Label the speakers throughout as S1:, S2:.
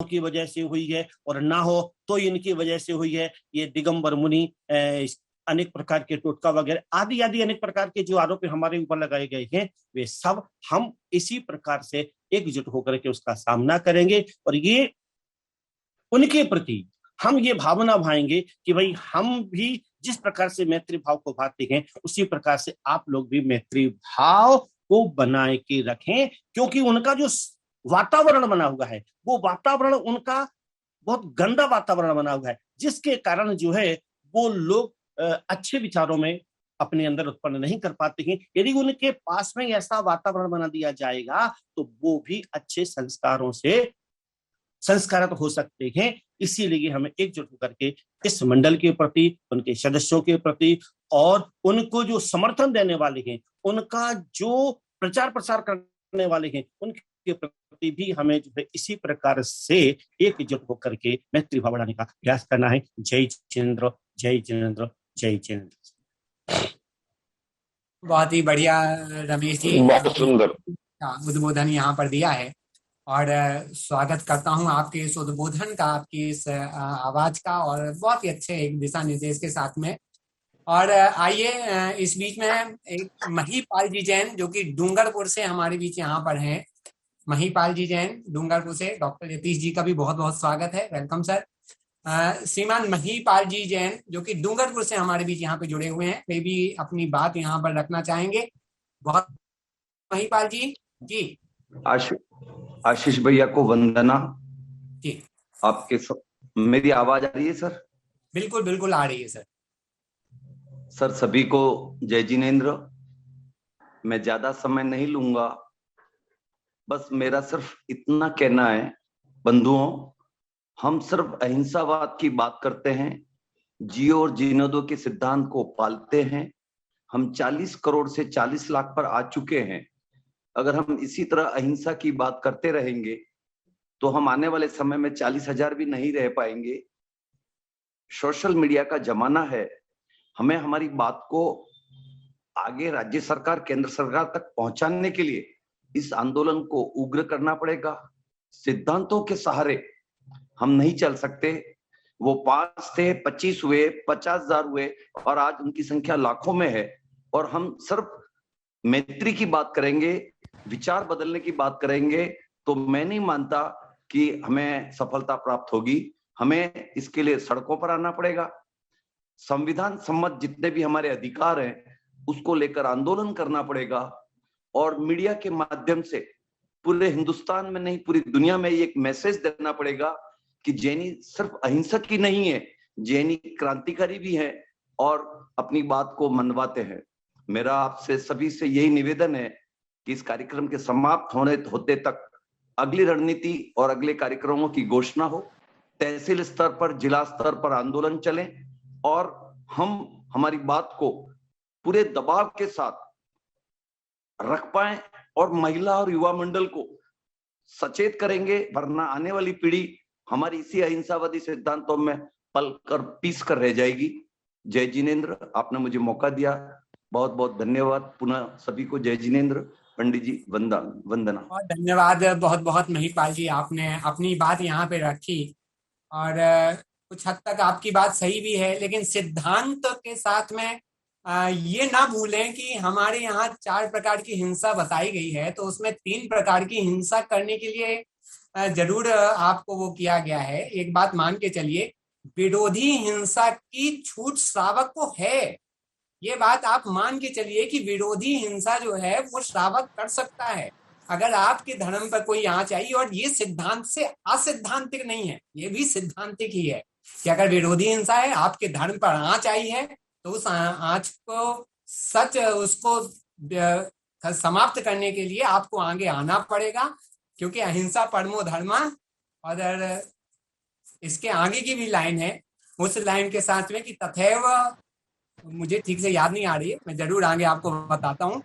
S1: की वजह से हुई है और ना हो तो इनकी वजह से हुई है। ये दिगंबर मुनि अनेक प्रकार के टोटका वगैरह आदि आदि अनेक प्रकार के जो आरोप हमारे ऊपर लगाए गए हैं, वे सब हम इसी प्रकार से एकजुट होकर के उसका सामना करेंगे। और ये उनके प्रति हम ये भावना भाएंगे कि भाई हम भी जिस प्रकार से मैत्री भाव को भाते हैं, उसी प्रकार से आप लोग भी मैत्री भाव को बनाए के रखें। क्योंकि उनका जो वातावरण बना हुआ है, वो वातावरण उनका बहुत गंदा वातावरण बना हुआ है, जिसके कारण जो है वो लोग अच्छे विचारों में अपने अंदर उत्पन्न नहीं कर पाते हैं। यदि उनके पास में ऐसा वातावरण बना दिया जाएगा तो वो भी अच्छे संस्कारों से संस्कारित हो सकते हैं। इसीलिए हमें एकजुट होकर के इस मंडल के प्रति, उनके सदस्यों के प्रति और उनको जो समर्थन देने वाले हैं, उनका जो प्रचार प्रसार करने वाले हैं, उनके प्रति भी हमें जो है इसी प्रकार से एकजुट होकर के मैत्री भाव बढ़ाने का प्रयास करना है। जय जिनेंद्र, जय जिनेंद्र, जय जिनेंद्र।
S2: बहुत ही बढ़िया रमेश जी,
S3: बहुत सुंदर
S2: उद्बोधन यहाँ पर दिया है और स्वागत करता हूँ आपके इस उद्बोधन का, आपकी इस आवाज का और बहुत ही अच्छे एक दिशा निर्देश के साथ में। और आइए इस बीच में एक महीपाल जी जैन जो कि डूंगरपुर से हमारे बीच यहाँ पर हैं। महीपाल जी जैन डूंगरपुर से, डॉक्टर यतीश जी का भी बहुत बहुत स्वागत है, वेलकम सर। श्रीमान महीपाल जी जैन जो कि डूंगरपुर से हमारे बीच यहाँ पे जुड़े हुए हैं, वे भी अपनी बात यहाँ पर रखना चाहेंगे। बहुत महीपाल जी जी।
S3: आशीष भैया को वंदना
S2: जी।
S3: आपके मेरी आवाज आ रही है सर?
S2: बिल्कुल बिल्कुल आ रही है सर।
S3: सर सभी को जय जिनेंद्र। मैं ज्यादा समय नहीं लूंगा, बस मेरा सिर्फ इतना कहना है, बंधुओं, हम सिर्फ अहिंसावाद की बात करते हैं, जियो और जीने दो के सिद्धांत को पालते हैं। हम 40 करोड़ से 40 लाख पर आ चुके हैं। अगर हम इसी तरह अहिंसा की बात करते रहेंगे तो हम आने वाले समय में 40,000 भी नहीं रह पाएंगे। सोशल मीडिया का जमाना है, हमें हमारी बात को आगे राज्य सरकार, केंद्र सरकार तक पहुंचाने के लिए इस आंदोलन को उग्र करना पड़ेगा। सिद्धांतों के सहारे हम नहीं चल सकते। वो 5 थे, 25 हुए, 50,000 हुए और आज उनकी संख्या लाखों में है। और हम सिर्फ मैत्री की बात करेंगे, विचार बदलने की बात करेंगे तो मैं नहीं मानता कि हमें सफलता प्राप्त होगी। हमें इसके लिए सड़कों पर आना पड़ेगा। संविधान सम्मत जितने भी हमारे अधिकार हैं उसको लेकर आंदोलन करना पड़ेगा और मीडिया के माध्यम से पूरे हिंदुस्तान में नहीं, पूरी दुनिया में एक मैसेज देना पड़ेगा कि जैनी सिर्फ अहिंसक ही नहीं है, जैनी क्रांतिकारी भी है और अपनी बात को मनवाते हैं। मेरा आपसे सभी से यही निवेदन है कि इस कार्यक्रम के समाप्त होते तक अगली रणनीति और अगले कार्यक्रमों की घोषणा हो, तहसील स्तर पर, जिला स्तर पर आंदोलन चले और हम हमारी बात को पूरे दबाव के साथ रख पाए और महिला और युवा मंडल को सचेत करेंगे, वरना आने वाली पीढ़ी हमारी इसी अहिंसावादी सिद्धांतों में पल कर पीस कर रह जाएगी। जय जिनेंद्र, आपने मुझे मौका दिया, बहुत बहुत धन्यवाद। पुनः सभी को जय जिनेंद्र। पंडित जी वंदना।
S2: बहुत धन्यवाद, बहुत बहुत महीपाल जी, आपने अपनी बात यहाँ पे रखी और कुछ हद तक आपकी बात सही भी है, लेकिन सिद्धांत के साथ में ये ना भूलें कि हमारे यहाँ 4 प्रकार की हिंसा बताई गई है, तो उसमें 3 प्रकार की हिंसा करने के लिए जरूर आपको वो किया गया है। एक बात मान के चलिए, विरोधी हिंसा की छूट श्रावक को है। ये बात आप मान के चलिए कि विरोधी हिंसा जो है वो श्रावक कर सकता है अगर आपके धर्म पर कोई आंच आई। और ये सिद्धांत से असैद्धांतिक नहीं है, ये भी सिद्धांतिक ही है कि अगर विरोधी हिंसा है, आपके धर्म पर आंच आई है, तो उस आंच को सच उसको समाप्त करने के लिए आपको आगे आना पड़ेगा, क्योंकि अहिंसा परमो धर्मा। और इसके आगे की भी लाइन है, उस लाइन के साथ में कि तथैव, मुझे ठीक से याद नहीं आ रही है, मैं जरूर आगे आपको बताता हूँ।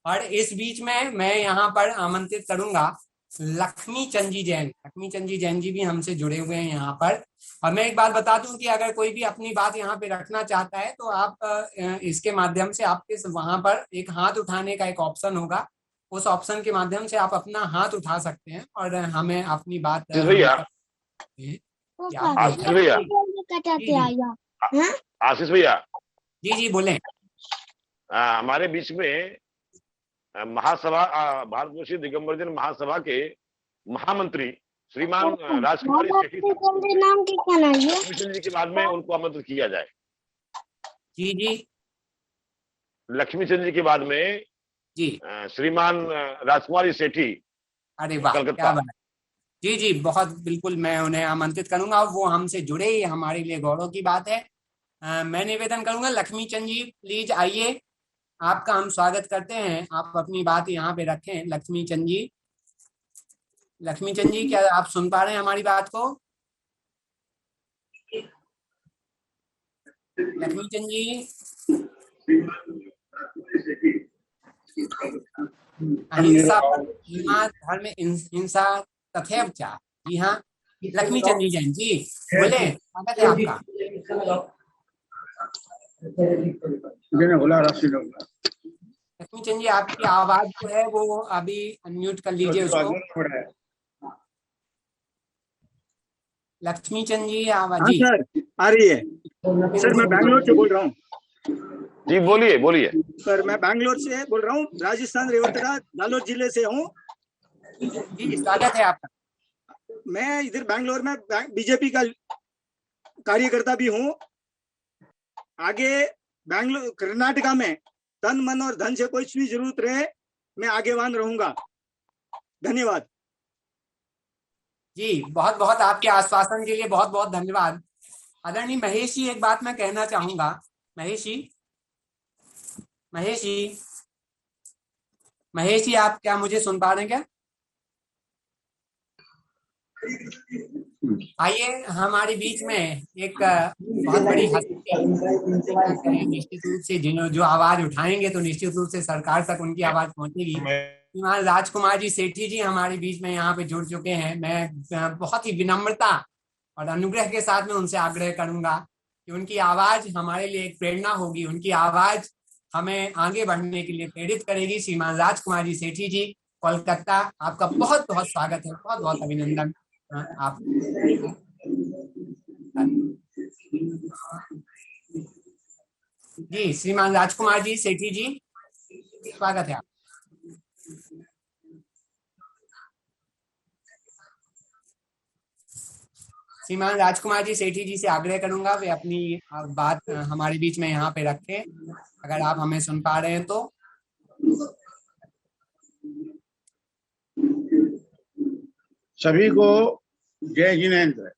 S2: और इस बीच में मैं यहाँ पर आमंत्रित करूंगा लक्ष्मी चंद जी जैन। लक्ष्मी चंद जी जैन जी भी हमसे जुड़े हुए हैं यहाँ पर। और मैं एक बात बता दूं कि अगर कोई भी अपनी बात यहाँ पे रखना चाहता है तो आप इसके माध्यम से आपके वहां पर एक हाथ उठाने का एक ऑप्शन होगा, उस ऑप्शन के माध्यम से आप अपना हाथ उठा सकते हैं और हमें अपनी बात
S4: भैया आशीष भैया, आशीष भैया,
S2: जी बोलें।
S4: हमारे बीच में महासभा भारतवर्षीय दिगंबर जन महासभा के महामंत्री श्रीमान राजकुमारी सेठी जी के बाद में उनको आमंत्रित किया जाए।
S2: जी
S4: लक्ष्मी चंद जी के बाद में
S2: जी
S4: श्रीमान राजकुमारी सेठी।
S2: अरे वाह, क्या बात। जी बहुत बिल्कुल, मैं उन्हें आमंत्रित करूंगा, वो हमसे जुड़े, ही हमारे लिए गौरव की बात है। मैं निवेदन करूंगा, लक्ष्मी चंद जी प्लीज आइए, आपका हम स्वागत करते हैं। आप अपनी बात यहाँ पे रखें। लक्ष्मी चंद जी, क्या आप सुन पा रहे हैं हमारी बात को? लक्ष्मी चंद जी, अहिंसा धर्म हिंसा तथैव च। जी हाँ, लक्ष्मी चंद जी जैन जी बोले, स्वागत है आपका। लक्ष्मी चंद जी, आपकी आवाज जो है वो अभी अनम्यूट कर लीजिए उसको। लक्ष्मी चंद जी आवाज। जी
S5: सर आ रही है। सर मैं बैंगलोर से बोल रहा हूँ।
S4: जी बोलिए
S5: सर, मैं बैंगलोर से बोल रहा हूँ, राजस्थान रेवतरा जालोर जिले से हूँ।
S2: जी स्वागत है आपका।
S5: मैं इधर बैंगलोर में बीजेपी का कार्यकर्ता भी हूँ। आगे बैंगलोर कर्नाटका में तन मन और धन से कोई भी जरूरत रहे, मैं आगेवान रहूंगा। धन्यवाद
S2: जी, बहुत बहुत आपके आश्वासन के लिए बहुत बहुत धन्यवाद। आदरणीय महेश जी, एक बात मैं कहना चाहूंगा। महेश जी आप क्या मुझे सुन पा रहे हैं क्या? आइए, हमारे बीच में एक बहुत बड़ी हस्ती, निश्चित रूप से जो आवाज उठाएंगे तो निश्चित रूप से सरकार तक उनकी आवाज पहुंचेगी। श्रीमान राजकुमार जी सेठी जी हमारे बीच में यहाँ पे जुड़ चुके हैं। मैं बहुत ही विनम्रता और अनुग्रह के साथ में उनसे आग्रह करूंगा कि उनकी आवाज हमारे लिए एक प्रेरणा होगी, उनकी आवाज हमें आगे बढ़ने के लिए प्रेरित करेगी। श्रीमान राजकुमार जी सेठी जी, कोलकाता, आपका बहुत बहुत स्वागत है, बहुत बहुत अभिनंदन। आप जी, श्रीमान राजकुमार जी सेठी जी, स्वागत है आप। श्रीमान राजकुमार जी सेठी जी से आग्रह करूंगा वे अपनी बात हमारे बीच में यहाँ पे रखें, अगर आप हमें सुन पा रहे हैं तो।
S6: सभी को जय जिनेंद्र।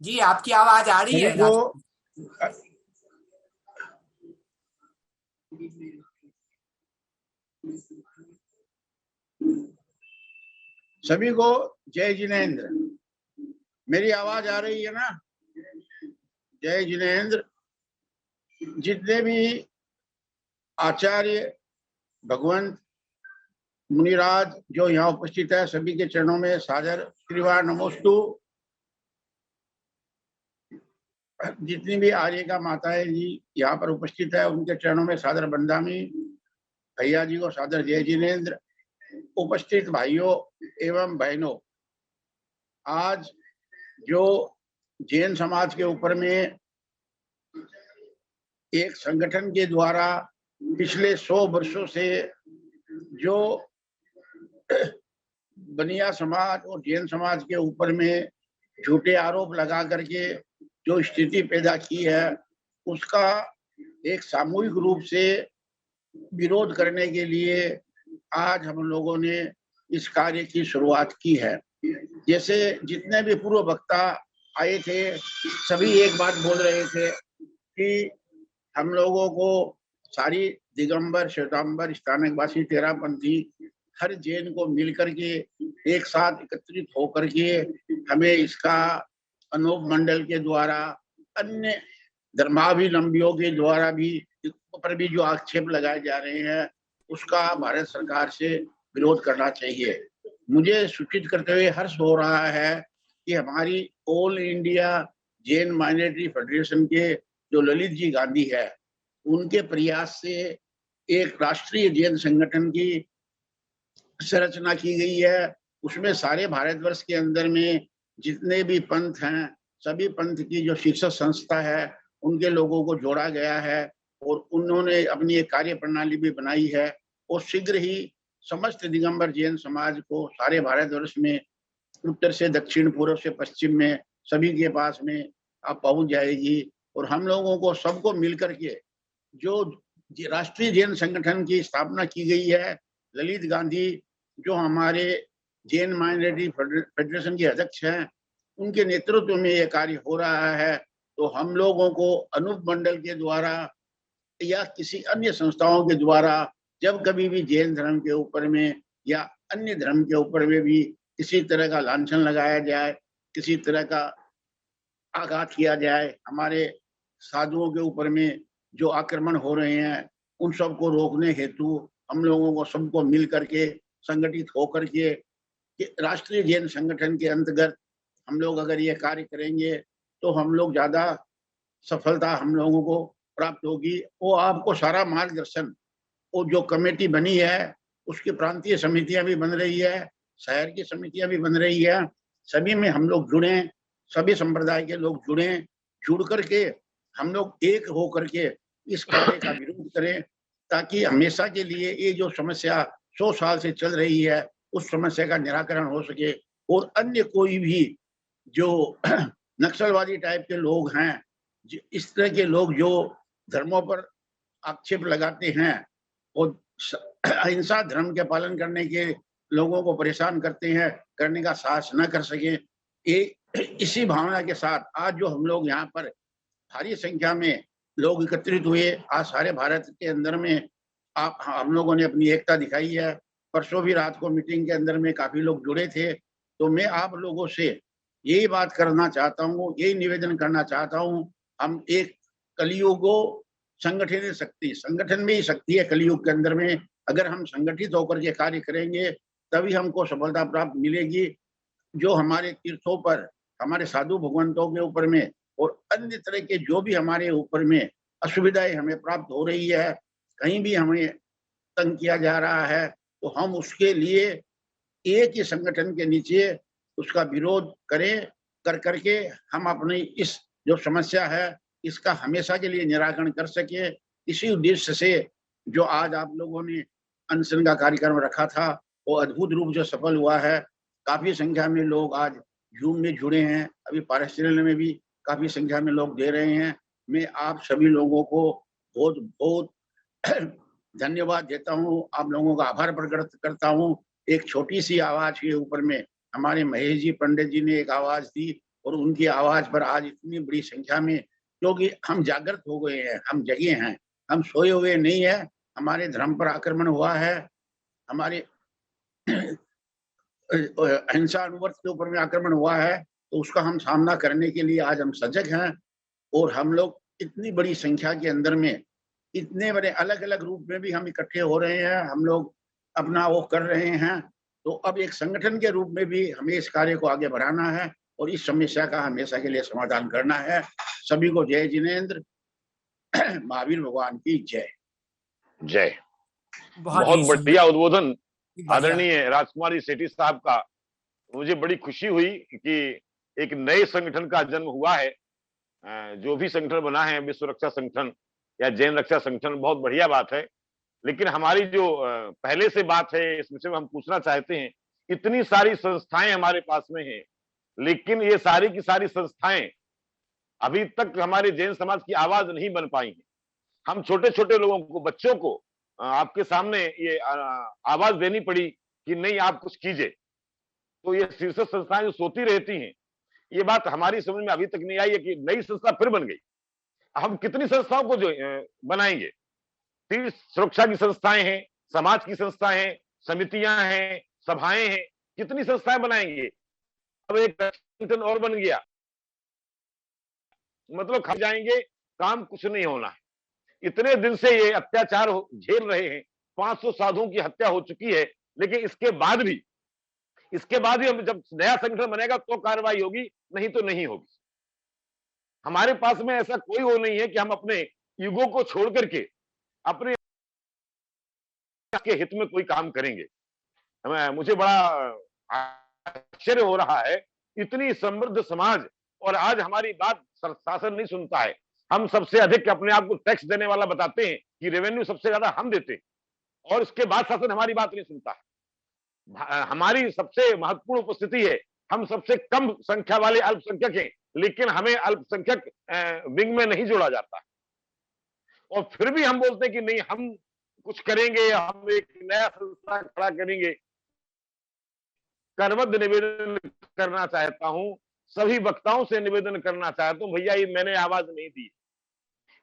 S2: जी आपकी आवाज आ रही है।
S6: सभी को जय जिनेंद्र। मेरी आवाज आ रही है ना? जय जिनेंद्र। जितने भी आचार्य, भगवंत, मुनिराज जो यहाँ उपस्थित है, सभी के चरणों में सादर त्रिवार नमोस्तु। जितनी भी आर्य का माताएं जी यहाँ पर उपस्थित है, उनके चरणों में सादर बंदामी। भैया जी को सादर जय जिनेंद्र। उपस्थित भाइयों एवं बहनों, आज जो जैन समाज के ऊपर में एक संगठन के द्वारा पिछले 100 वर्षों से जो बनिया समाज और जैन समाज के ऊपर में झूठे आरोप लगा करके जो स्थिति पैदा की है, उसका एक सामूहिक रूप से विरोध करने के लिए आज हम लोगों ने इस कार्य की शुरुआत की है। जैसे जितने भी पूर्व वक्ता आए थे, सभी एक बात बोल रहे थे कि हम लोगों को सारी दिगंबर, श्वेतांबर, स्थानकवासी, तेरापंथी हर जैन को मिलकर के एक साथ एकत्रित होकर के हमें इसका अनूप मंडल के द्वारा, अन्य धर्मावलंबियों के द्वारा भी पर भी जो आक्षेप लगाए जा रहे हैं, उसका भारत सरकार से विरोध करना चाहिए। मुझे सूचित करते हुए हर्ष हो रहा है कि हमारी all India Jain minority federation के जो ललित जी गांधी है, उनके प्रयास से एक राष्ट्रीय जैन संगठन की संरचना की गई है। उसमें सारे भारतवर्ष के अंदर में जितने भी पंथ हैं, सभी पंथ की जो शिक्षक संस्था है, उनके लोगों को जोड़ा गया है और उन्होंने अपनी एक कार्य प्रणाली भी बनाई है और शीघ्र ही समस्त दिगंबर जैन समाज को सारे भारतवर्ष में उत्तर से दक्षिण, पूर्व से पश्चिम में सभी के पास में अब पहुंच जाएगी। और हम लोगों को सबको मिलकर के जो राष्ट्रीय जैन संगठन की स्थापना की गई है, ललित गांधी जो हमारे जैन माइनॉरिटी फेडरेशन के अध्यक्ष हैं, उनके नेतृत्व में यह कार्य हो रहा है। तो हम लोगों को अनूप मंडल के द्वारा या किसी अन्य संस्थाओं के द्वारा जब कभी भी जैन धर्म के ऊपर में या अन्य धर्म के ऊपर में भी किसी तरह का लांछन लगाया जाए, किसी तरह का आघात किया जाए, हमारे साधुओं के ऊपर में जो आक्रमण हो रहे हैं, उन सबको रोकने हेतु हम लोगों को सबको मिल करके संगठित होकर के राष्ट्रीय जैन संगठन के अंतर्गत हम लोग अगर ये कार्य करेंगे तो हम लोग ज्यादा सफलता हम लोगों को प्राप्त होगी। वो आपको सारा मार्गदर्शन, वो जो कमेटी बनी है उसकी प्रांतीय समितियां भी बन रही है, शहर की समितियां भी बन रही है, सभी में हम लोग जुड़े, सभी संप्रदाय के लोग जुड़े, जुड़ करके हम लोग एक हो करके इस कार्य का विरोध करें ताकि हमेशा के लिए ये जो समस्या 100 साल से चल रही है उस समस्या का निराकरण हो सके। और अन्य कोई भी जो नक्सलवादी टाइप के लोग हैं, इस तरह के लोग जो धर्मों पर आक्षेप लगाते हैं और अहिंसा धर्म के पालन करने के लोगों को परेशान करते हैं, करने का साहस न कर सके, इसी भावना के साथ आज जो हम लोग यहाँ पर भारी संख्या में लोग एकत्रित हुए, आज सारे भारत के अंदर में हम लोगों ने अपनी एकता दिखाई है। परसों भी रात को मीटिंग के अंदर में काफी लोग जुड़े थे। तो मैं आप लोगों से यही बात करना चाहता हूँ, यही निवेदन करना चाहता हूँ, हम एक कलियुगो संगठन शक्ति, संगठन में ही शक्ति है कलियुग के अंदर में। अगर हम संगठित होकर के कार्य करेंगे तभी हमको सफलता प्राप्त मिलेगी। जो हमारे तीर्थों पर, हमारे साधु भगवंतों के ऊपर में और अन्य तरह के जो भी हमारे ऊपर में असुविधाएं हमें प्राप्त हो रही है, कहीं भी हमें तंग किया जा रहा है, तो हम उसके लिए एक ही संगठन के नीचे उसका विरोध करें, कर करके हम अपनी इस जो समस्या है इसका हमेशा के लिए निराकरण कर सके। इसी उद्देश्य से जो आज आप लोगों ने अनशन का कार्यक्रम रखा था वो अद्भुत रूप से सफल हुआ है। काफी संख्या में लोग आज जूम में जुड़े हैं, अभी पारस चैनल में भी काफी संख्या में लोग दे रहे हैं। मैं आप सभी लोगों को बहुत बहुत धन्यवाद देता हूँ, आप लोगों का आभार प्रकट करता हूँ। एक छोटी सी आवाज के ऊपर में हमारे महेश जी पंडित जी ने एक आवाज दी और उनकी आवाज पर आज इतनी बड़ी संख्या में, क्योंकि हम जागृत हो गए हैं, हम जगे हैं, हम सोए हुए नहीं है। हमारे धर्म पर आक्रमण हुआ है, हमारे अहिंसा अनुवर्त के ऊपर में आक्रमण हुआ है, तो उसका हम सामना करने के लिए आज हम सजग हैं। और हम लोग इतनी बड़ी संख्या के अंदर में, इतने बड़े अलग अलग रूप में भी हम इकट्ठे हो रहे हैं, हम लोग अपना वो कर रहे हैं। तो अब एक संगठन के रूप में भी हमें इस कार्य को आगे बढ़ाना है और इस समस्या का हमेशा के लिए समाधान करना है। सभी को जय जिनेंद्र, महावीर भगवान की जय।
S4: जय।
S2: बहुत
S4: बहुत
S2: ही
S4: बढ़िया उद्बोधन
S2: बढ़िया।
S4: आदरणीय राजकुमारी सेठी साहब का। मुझे बड़ी खुशी हुई कि एक नए संगठन का जन्म हुआ है। जो भी संगठन बना है, विश्व रक्षा संगठन या जैन रक्षा संगठन, बहुत बढ़िया बात है। लेकिन हमारी जो पहले से बात है इस विषय में हम पूछना चाहते हैं, इतनी सारी संस्थाएं हमारे पास में हैं, लेकिन ये सारी की सारी संस्थाएं अभी तक हमारे जैन समाज की आवाज नहीं बन पाई हैं। हम छोटे छोटे लोगों को, बच्चों को आपके सामने ये आवाज देनी पड़ी कि नहीं आप कुछ कीजिए। तो ये शीर्ष संस्थाएं जो सोती रहती हैं, ये बात हमारी समझ में अभी तक नहीं आई है कि नई संस्था फिर बन गई। हम कितनी संस्थाओं को जो बनाएंगे? तीर्थ सुरक्षा की संस्थाएं हैं, समाज की संस्थाएं हैं, समितियां हैं, सभाएं हैं, कितनी संस्थाएं बनाएंगे? अब एक संगठन और बन गया, मतलब खा जाएंगे, काम कुछ नहीं होना है। इतने दिन से ये अत्याचार झेल रहे हैं, 500 साधुओं की हत्या हो चुकी है, लेकिन इसके बाद भी हम जब नया संगठन बनेगा तो कार्रवाई होगी, नहीं तो नहीं होगी। हमारे पास में ऐसा कोई वो नहीं है कि हम अपने ईगो को छोड़ करके अपने के हित में कोई काम करेंगे। मुझे बड़ा आश्चर्य हो रहा है, इतनी समृद्ध समाज और आज हमारी बात शासन नहीं सुनता है। हम सबसे अधिक अपने आप को टैक्स देने वाला बताते हैं कि रेवेन्यू सबसे ज्यादा हम देते हैं, और उसके बाद शासन हमारी बात नहीं सुनता है। हमारी सबसे महत्वपूर्ण उपस्थिति है, हम सबसे कम संख्या वाले अल्पसंख्यक हैं, लेकिन हमें अल्पसंख्यक विंग में नहीं जोड़ा जाता, और फिर भी हम बोलते हैं कि नहीं हम कुछ करेंगे, हम एक नया संस्था खड़ा करेंगे। करबद्ध निवेदन करना चाहता हूं, सभी वक्ताओं से निवेदन करना चाहता हूं, भैया ये मैंने आवाज नहीं दी,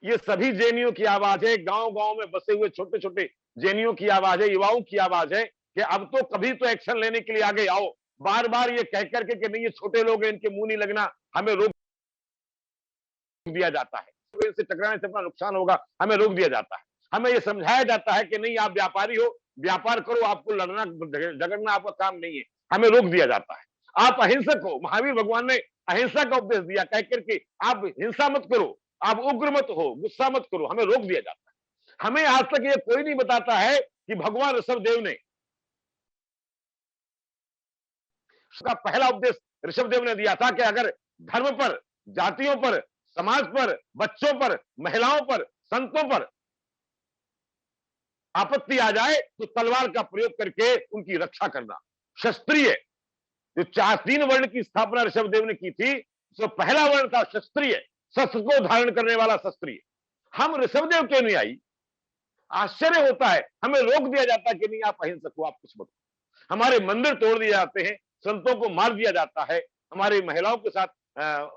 S4: ये सभी जेएनयू की आवाज है, गांव गांव में बसे हुए छोटे छोटे जेएनयू की आवाज है, युवाओं की आवाज है कि अब तो कभी तो एक्शन लेने के लिए आगे आओ। बार बार ये कह करके कि नहीं ये छोटे लोग हैं, इनके मुंह नहीं लगना, हमें रोक दिया जाता है, इनसे टकराने से अपना नुकसान होगा, हमें रोक दिया जाता है। हमें ये समझाया जाता है कि नहीं आप व्यापारी हो, व्यापार करो, आपको लड़ना झगड़ना आपका काम नहीं है, हमें रोक दिया जाता है। आप अहिंसक हो, महावीर भगवान ने अहिंसा का उपदेश दिया, कह करके आप हिंसा मत करो, आप उग्र मत हो, गुस्सा मत करो, हमें रोक दिया जाता है। हमें आज तक ये कोई नहीं बताता है कि भगवान ऋषभदेव ने, उसका पहला उपदेश ऋषभदेव ने दिया था कि अगर धर्म पर, जातियों पर, समाज पर, बच्चों पर, महिलाओं पर, संतों पर आपत्ति आ जाए तो तलवार का प्रयोग करके उनकी रक्षा करना। क्षत्रिय, जो 3 वर्ण की स्थापना ऋषभदेव ने की थी, तो पहला वर्ण था क्षत्रिय, शस्त्र को धारण करने वाला क्षत्रिय। हम ऋषभदेव के अनुयायी, आश्चर्य होता है, हमें रोक दिया जाता है कि नहीं आप अहिंसक हो, आप कुछ मत। हमारे मंदिर तोड़ दिए जाते हैं, संतों को मार दिया जाता है, हमारी महिलाओं के साथ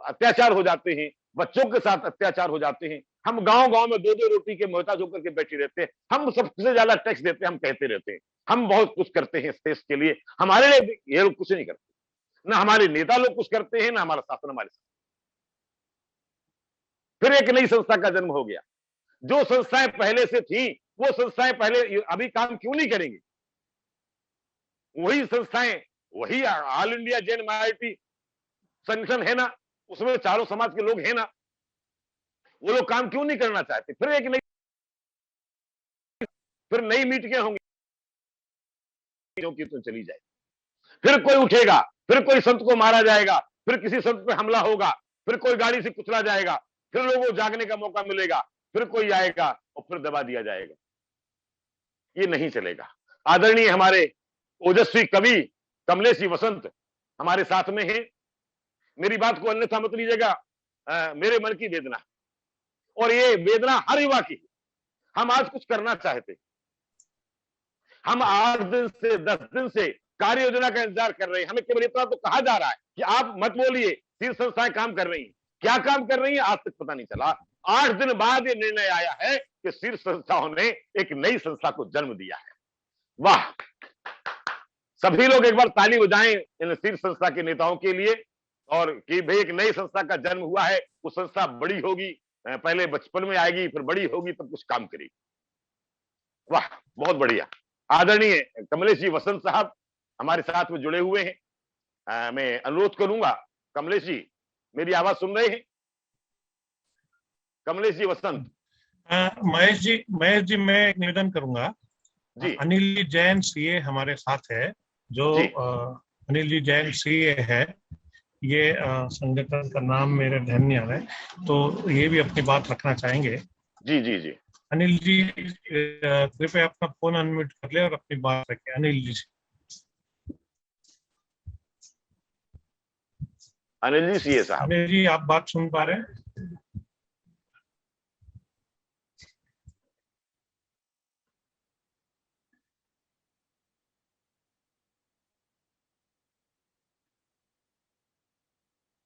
S4: अत्याचार हो जाते हैं, बच्चों के साथ अत्याचार हो जाते हैं। हम गांव गांव में 2-2 रोटी के मोहताज होकर के बैठे रहते हैं, हम सबसे ज्यादा टैक्स देते हैं, हम कहते रहते हैं हम बहुत कुछ करते हैं इस देश के लिए। हमारे लिए ये लोग कुछ नहीं करते, ना हमारे नेता लोग कुछ करते हैं, ना हमारा शासन हमारे साथ। फिर एक नई संस्था का जन्म हो गया। जो संस्थाएं पहले से थी वो संस्थाएं पहले अभी काम क्यों नहीं करेंगी? वही संस्थाएं, वही ऑल इंडिया जैन माइनॉरिटी संगठन है ना, उसमें चारों समाज के लोग हैं ना, वो लोग काम क्यों नहीं करना चाहते? फिर नई मीटिंगें होंगी की तो चली जाएगी, फिर कोई उठेगा, फिर कोई संत को मारा जाएगा, फिर किसी संत पे हमला होगा, फिर कोई गाड़ी से कुचला जाएगा, फिर लोगों को जागने का मौका मिलेगा, फिर कोई आएगा और फिर दबा दिया जाएगा। ये नहीं चलेगा। आदरणीय हमारे ओजस्वी कवि कमलेश जी वसंत हमारे साथ में हैं। मेरी बात को अन्यथा मत लीजिएगा, मेरे मन की वेदना, और ये वेदना हर युवा की। हम आज कुछ करना चाहते, हम 8 दिन से 10 दिन से कार्य योजना का इंतजार कर रहे हैं। हमें केवल इतना तो कहा जा रहा है कि आप मत बोलिए, शीर्ष संस्थाएं काम कर रही हैं। क्या काम कर रही है आज तक पता नहीं चला। 8 दिन बाद ये निर्णय आया है कि शीर्ष संस्थाओं ने एक नई संस्था को जन्म दिया है। वाह, सभी लोग एक बार ताली बजाएं इन शीर्ष संस्था के नेताओं के लिए, और कि भाई एक नई संस्था का जन्म हुआ है, वो संस्था बड़ी होगी, पहले बचपन में आएगी, फिर बड़ी होगी, तब कुछ काम करेगी। वाह, बहुत बढ़िया। आदरणीय कमलेश जी वसंत साहब हमारे साथ में जुड़े हुए हैं। मैं अनुरोध करूंगा, कमलेश जी मेरी आवाज सुन रहे हैं? कमलेश जी वसंत।
S7: महेश जी मैं एक निवेदन करूंगा जी। अनिल जी जैन सीए हमारे साथ है, जो अनिल जी जैन सीए है, ये संगठन का नाम मेरे ध्यान नहीं आ रहा है, तो ये भी अपनी बात रखना चाहेंगे।
S4: जी जी जी।
S7: अनिल जी कृपया अपना फोन अनम्यूट कर ले और अपनी बात रखें। अनिल जी
S4: सीए साहब।
S7: अनिल जी आप बात सुन पा रहे हैं?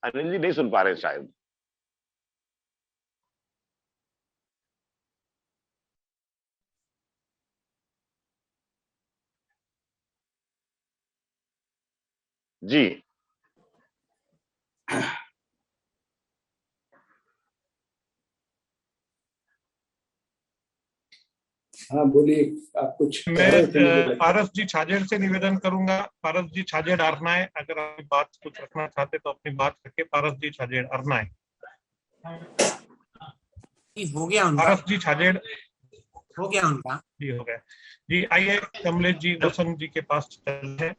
S4: अनिल जी नहीं सुन पा रहे शायद। जी
S8: हाँ बोलिए, आप कुछ।
S7: मैं पारस जी छाजेड़ से निवेदन करूंगा। पारस जी छाजेड़ अरनाए, अगर आप बात कुछ रखना चाहते तो अपनी बात रखिए। पारस जी छाजेड़ अरनाए।
S2: हो गया उनका?
S7: पारस जी छाजेड़
S2: हो गया उनका?
S7: जी हो गया जी। आइए कमलेश जी वसंत जी के पास चलते हैं।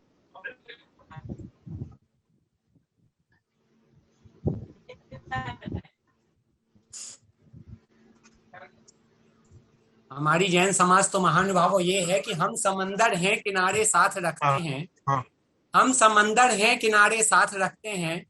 S2: हमारी जैन समाज तो महानुभावों ये है कि हम समंदर हैं किनारे साथ रखते हैं।
S7: हाँ।
S2: हम समंदर हैं किनारे साथ रखते हैं,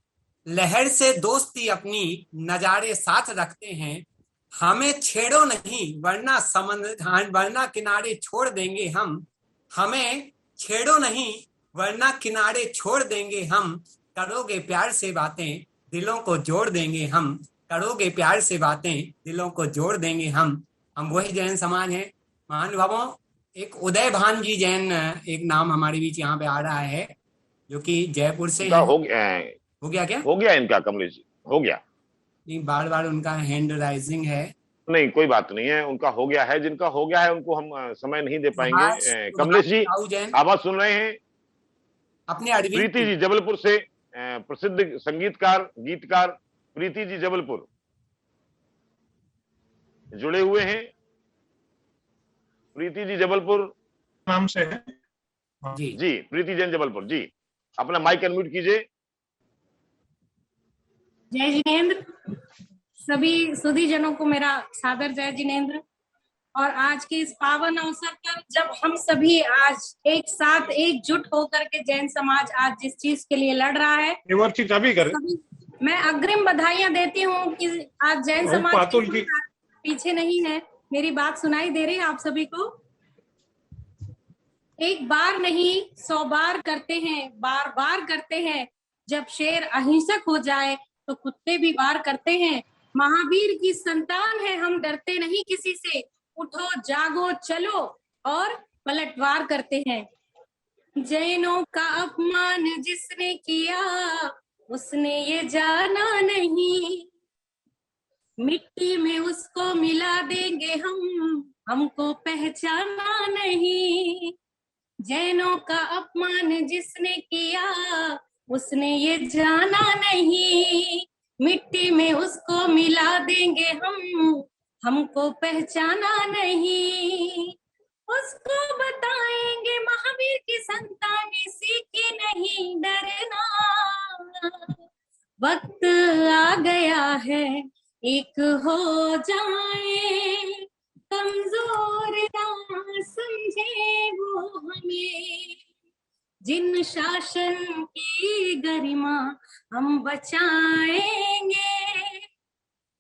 S2: लहर से दोस्ती अपनी नजारे साथ रखते हैं। हमें छेड़ो नहीं वरना समंदर वरना किनारे छोड़ देंगे हम। हमें छेड़ो नहीं वरना किनारे छोड़ देंगे हम। करोगे प्यार से बातें दिलों को जोड़ देंगे हम। करोगे प्यार से बातें दिलों को जोड़ देंगे हम वही जैन समाज है महानुभावों। एक उदय भान जी जैन एक नाम हमारे बीच यहाँ पे आ रहा है, जो कि जयपुर से है।
S4: हो गया क्या? हो गया इनका कमलेश जी, हो गया।
S2: नहीं, बार बार उनका हैंड राइजिंग है।
S4: नहीं कोई बात नहीं है, उनका हो गया है। जिनका हो गया है उनको हम समय नहीं दे पाएंगे। कमलेश जी आवाज सुन रहे हैं?
S2: अपने
S4: प्रीति जी जबलपुर से, प्रसिद्ध संगीतकार गीतकार प्रीति जी जबलपुर जुड़े हुए हैं। प्रीति जी जबलपुर
S7: नाम से है
S2: जी
S4: प्रीति जैन जबलपुर जी, अपना माइक अनम्यूट कीजिए।
S9: जय जिनेंद्र। सभी सुधी जनों को मेरा सादर जय जिनेंद्र। और आज के इस पावन अवसर पर जब हम सभी आज एक साथ एकजुट होकर के जैन समाज आज जिस चीज के लिए लड़ रहा है, मैं अग्रिम बधाइयां देती हूँ कि आज जैन समाज पीछे नहीं है। मेरी बात सुनाई दे रही है आप सभी को? एक बार नहीं 100 बार करते हैं, बार बार करते हैं। जब शेर अहिंसक हो जाए तो कुत्ते भी वार करते हैं। महावीर की संतान है हम, डरते नहीं किसी से। उठो जागो चलो और पलटवार करते हैं। जैनों का अपमान जिसने किया उसने ये जाना नहीं, मिट्टी में उसको मिला देंगे हम, हमको पहचाना नहीं। जैनों का अपमान जिसने किया उसने ये जाना नहीं, मिट्टी में उसको मिला देंगे हम, हमको पहचाना नहीं। उसको बताएंगे महावीर की संतानें सीखी नहीं डरना। वक्त आ गया है एक हो जाए, कमजोर ना समझे वो हमें। जिन शासन की गरिमा हम बचाएंगे,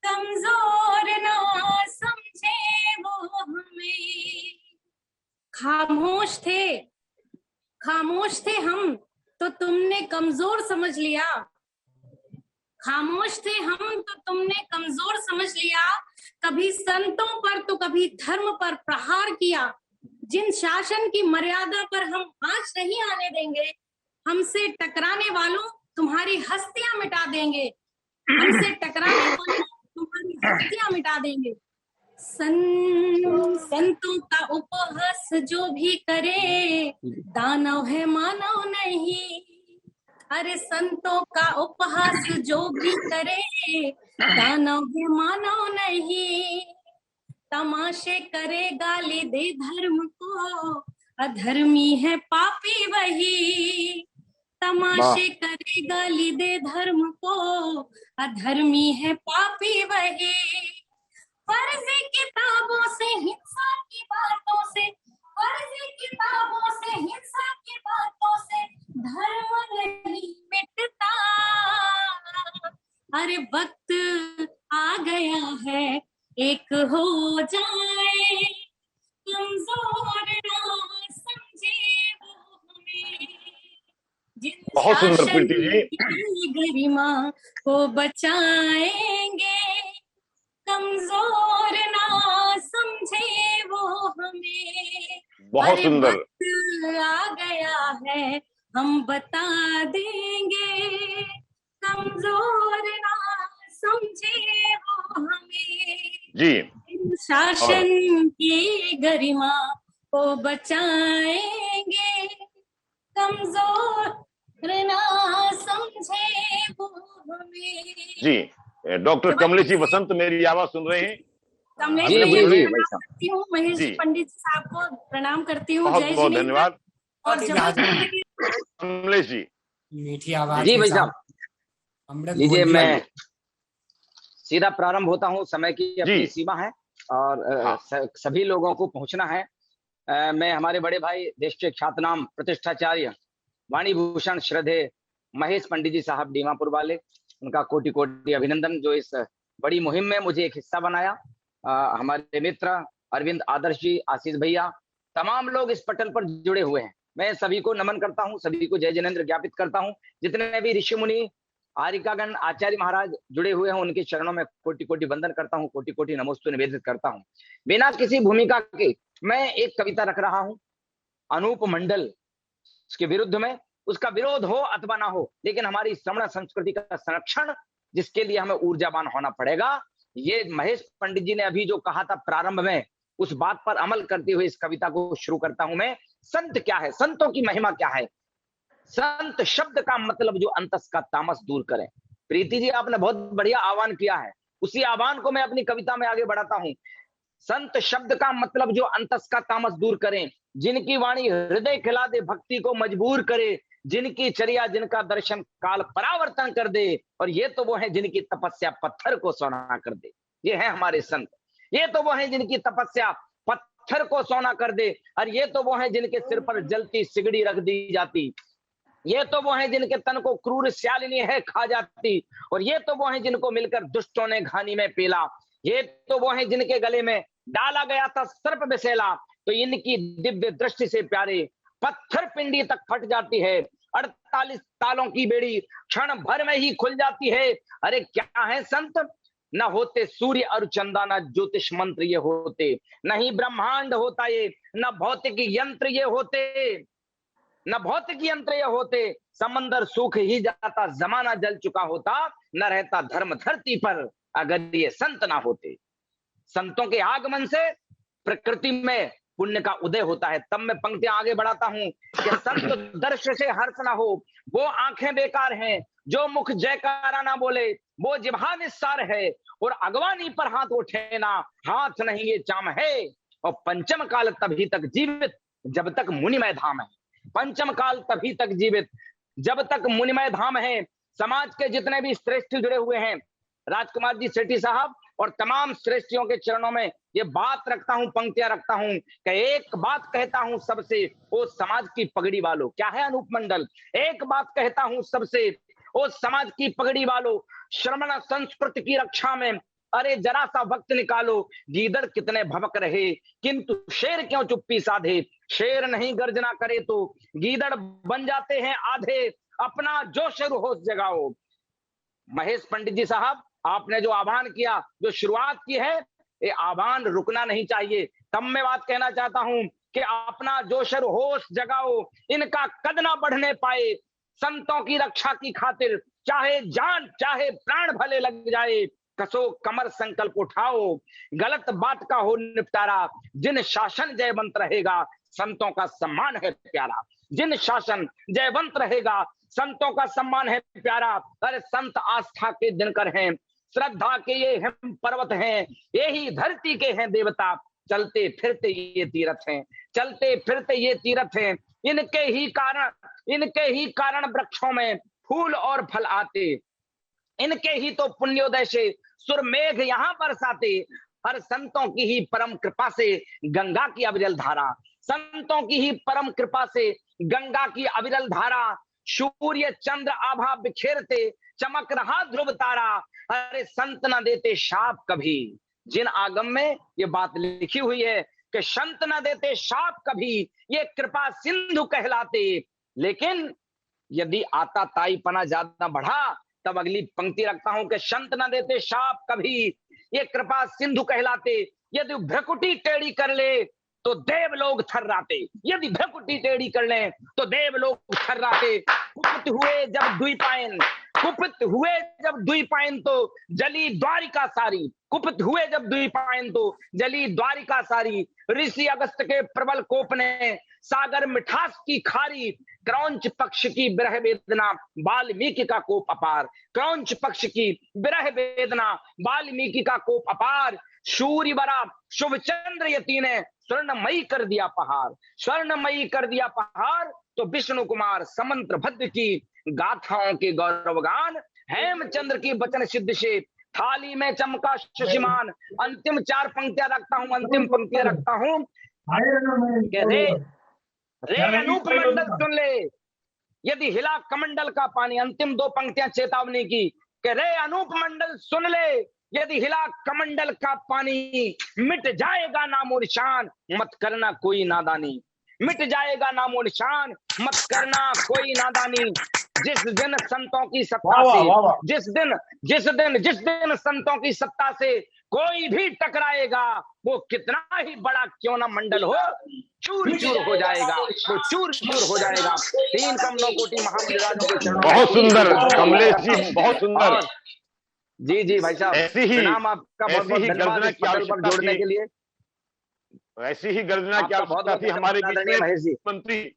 S9: कमजोर ना समझे वो हमें। खामोश थे हम तो तुमने कमजोर समझ लिया। खामोश थे हम तो तुमने कमजोर समझ लिया। कभी संतों पर तो कभी धर्म पर प्रहार किया। जिन शासन की मर्यादा पर हम आंच नहीं आने देंगे, हमसे टकराने वालों तुम्हारी हस्तियां मिटा देंगे। हमसे टकराने वालों तुम्हारी हस्तियां मिटा देंगे। संतों का उपहास जो भी करे दानव है मानव नहीं। अरे संतों का उपहास जो भी करे दानव है मानव नहीं। तमाशे करे गाली दे धर्म को, अधर्मी है पापी वही। तमाशे करे गाली दे धर्म को, अधर्मी है पापी वही। फर्जी किताबों से हिंसा की बातों से, फर्जी किताबों से हिंसा की बातों से धर्म नहीं मिटता। अरे वक्त आ गया है एक हो जाए, कमजोर ना समझे वो हमें। जिन
S4: बहुत सुंदर
S9: शासन
S4: प्रीति जी।
S9: की गरिमा को बचाएंगे, कमजोर ना समझे वो हमें।
S4: बहुत सुंदर।
S9: वक्त आ गया है हम बता देंगे, कमजोर ना समझे वो हमें
S4: जी।
S9: शासन की गरिमा को बचाएंगे, कमजोर ना समझे वो हमें।
S4: जी डॉक्टर कमलेश जी वसंत मेरी आवाज सुन रहे हैं?
S9: कमलेश
S10: जी
S9: भैया
S10: जी
S9: को
S10: जी
S9: प्रणाम करती हूँ, महेश
S4: जी।
S9: पंडित जी साहब को प्रणाम करती हूँ।
S4: बहुत
S9: जय
S4: बहुत
S9: जिनेंद्र।
S4: धन्यवाद
S9: और
S2: बहुत ही
S9: जबलपुर
S2: लाजवाब।
S9: के
S4: कमलेश जी।
S2: मीठी आवाज
S10: जी
S2: के
S10: भाई
S2: साथ
S10: साहब,
S2: अमृत
S10: लीजिए
S2: बोलिए।
S10: मैं सीधा प्रारंभ होता हूँ। समय की अपनी
S4: जी।
S10: सीमा है और
S4: हाँ।
S10: सभी लोगों को पहुंचना है। मैं हमारे बड़े भाई देश के ख्यातनाम प्रतिष्ठाचार्य वाणी भूषण श्रद्धे महेश पंडित जी साहब दीमापुर वाले, उनका कोटि कोटि अभिनंदन जो इस बड़ी मुहिम में मुझे एक हिस्सा बनाया। हमारे मित्र अरविंद आदर्श जी, आशीष भैया, तमाम लोग इस पटल पर जुड़े हुए हैं। मैं सभी को नमन करता हूं, सभी को जय जिनेंद्र ज्ञापित करता हूं। जितने भी ऋषि मुनि आर्यिकागण आचार्य महाराज जुड़े हुए हैं उनके चरणों में कोटि कोटि वंदन करता हूं, कोटि कोटि नमोस्तु निवेदित करता हूं। बिना किसी भूमिका के मैं एक कविता रख रहा हूं। अनूप मंडल के विरुद्ध में, उसका विरोध हो अथवा ना हो, लेकिन हमारी श्रमण संस्कृति का संरक्षण जिसके लिए हमें ऊर्जावान होना पड़ेगा, ये महेश पंडित जी ने अभी जो कहा था प्रारंभ में, उस बात पर अमल करते हुए इस कविता को शुरू करता हूं मैं। संत क्या है, संतों की महिमा क्या है? संत शब्द का मतलब जो अंतस का तामस दूर करें। प्रीति जी, आपने बहुत बढ़िया आह्वान किया है, उसी आह्वान को मैं अपनी कविता में आगे बढ़ाता हूं। संत शब्द का मतलब जो अंतस का तामस दूर करें, जिनकी वाणी हृदय खिला दे, भक्ति को मजबूर करे, जिनकी चर्या जिनका दर्शन काल परावर्तन कर दे, और ये तो वो है जिनकी तपस्या पत्थर को सोना कर दे। ये है हमारे संत। ये तो वो है जिनकी तपस्या पत्थर को सोना कर दे, और ये तो वो है जिनके सिर पर जलती सिगड़ी रख दी जाती। ये तो वो है जिनके तन को क्रूर स्यालिनी है खा जाती, और ये तो वो है जिनको मिलकर दुष्टों ने घानी में पेला। ये तो वो है जिनके गले में डाला गया था सर्प विशेला, तो इनकी दिव्य दृष्टि से प्यारे पत्थर पिंडी तक फट जाती है। 48 तालों की बेड़ी क्षण भर में ही खुल जाती है। अरे क्या है संत? न होते सूर्य और चंदा, न ज्योतिष मंत्र ये होते, न ही ब्रह्मांड होता ये, न भौतिक यंत्र ये होते, न भौतिक यंत्र ये होते। समंदर सूख ही जाता, जमाना जल चुका होता, न रहता धर्म धरती पर अगर ये संत ना होते। संतों के आगमन से प्रकृति में पुण्य का उदय होता है। तब मैं पंक्तियां आगे बढ़ाता हूं कि संत दर्श से हर्ष ना हो, वो आंखें बेकार हैं, जो मुख जयकारा ना बोले, वो जिह्वा निस्सार है, और अगवानी पर हाथ उठे ना, हाथ नहीं ये चाम है। और पंचम काल तभी तक जीवित जब तक मुनिमय धाम है। पंचम काल तभी तक जीवित जब तक मुनिमय धाम है। समाज के जितने भी श्रेष्ठ जुड़े हुए हैं, राजकुमार जी सेठी साहब और तमाम श्रेष्ठियों के चरणों में ये बात रखता हूं, पंक्तियां रखता हूं कि एक बात कहता हूं सबसे, वो समाज की पगड़ी वालों। क्या है अनूप मंडल? एक बात कहता हूं सबसे, वो समाज की पगड़ी वालों, श्रमण संस्कृति की रक्षा में अरे जरा सा वक्त निकालो। गीदड़ कितने भवक रहे किंतु शेर क्यों चुप्पी साधे, शेर नहीं गर्जना करे तो गीदड़ बन जाते हैं आधे, अपना जोश और होश जगाओ। महेश पंडित जी साहब, आपने जो आह्वान किया, जो शुरुआत की है, ये आह्वान रुकना नहीं चाहिए। तब मैं बात कहना चाहता हूं कि अपना जोश और होश जगाओ, इनका कद ना बढ़ने पाए। संतों की रक्षा की खातिर चाहे जान चाहे प्राण भले लग जाए, कसो कमर संकल्प उठाओ, गलत बात का हो निपटारा। जिन शासन जयवंत रहेगा, संतों का सम्मान है प्यारा। जिन शासन जयवंत रहेगा, संतों का सम्मान है प्यारा। अरे संत आस्था के दिनकर हैं, श्रद्धा के ये हिम पर्वत हैं, यही धरती के हैं देवता। चलते फिरते ये तीर्थ हैं, चलते फिरते ये तीर्थ हैं। इनके ही कारण वृक्षों में फूल और फल आते, इनके ही तो पुण्योदय से सुरमेघ यहाँ बरसाते। हर संतों की ही परम कृपा से गंगा की अविरल धारा, संतों की ही परम कृपा से गंगा की अविरल धारा। सूर्य चंद्र आभा बिखेरते, चमक रहा ध्रुव तारा। अरे संत न देते शाप कभी। जिन आगम में ये बात लिखी हुई है कि संत न देते शाप कभी, ये कृपा सिंधु कहलाते। लेकिन यदि आता ताई पना ज्यादा बढ़ा, तब अगली पंक्ति रखता हूं कि संत न देते शाप कभी, ये कृपा सिंधु कहलाते। यदि भ्रकुटी टेढ़ी कर ले तो देव लोग थर्राते, यदि भ्रकुटी टेढ़ी कर ले तो देव लोग थर्राते। कुपित हुए जब द्वीपायन, कुपित हुए जब द्वीपायन तो जली द्वारिका सारी, कुपित हुए जब द्वीपायन तो जली द्वारिका सारी। ऋषि अगस्त के प्रबल कोप ने सागर मिठास की खारी, क्रौंच पक्ष की विरह वेदना वाल्मीकि का कोप अपार। क्रौंच पक्ष की विरह वेदना वाल्मीकि का कोप अपार। सूर्य बरा शुभ चंद्र यति ने स्वर्णमयी कर दिया पहाड़, स्वर्णमयी कर दिया पहाड़। तो विष्णु कुमार समंत्र भद्र की गाथाओं के गौरवगान, हेमचंद्र की वचन सिद्ध से थाली में चमका शशिमान। अंतिम 4 पंक्तियां रखता हूं, अंतिम पंक्तियां रखता हूं। रे अनूप मंडल सुन ले, यदि हिला कमंडल का पानी। अंतिम 2 पंक्तियां चेतावनी की कि रे अनूप मंडल सुन ले, यदि हिला कमंडल का पानी, मिट जाएगा नामो निशान, मत करना कोई नादानी। मिट जाएगा नामो निशान, मत करना कोई नादानी। जिस दिन संतों की सत्ता से, जिस दिन संतों की सत्ता से कोई भी टकराएगा, वो कितना ही बड़ा क्यों ना मंडल हो, चूर चूर हो जाएगा, वो चूर चूर हो जाएगा। 3 कमलों कोटि महामंडलों के चरणों।
S4: बहुत सुंदर कमलेश जी, बहुत सुंदर।
S10: जी जी भाई साहब,
S4: ऐसी ही
S10: नाम आपका बहुत बहुत धन्यवाद इस पटल पर जोड़ने के लिए।
S4: ऐसी ही गर्जना की आवश्यकता थी। हमारे बीच में मंत्री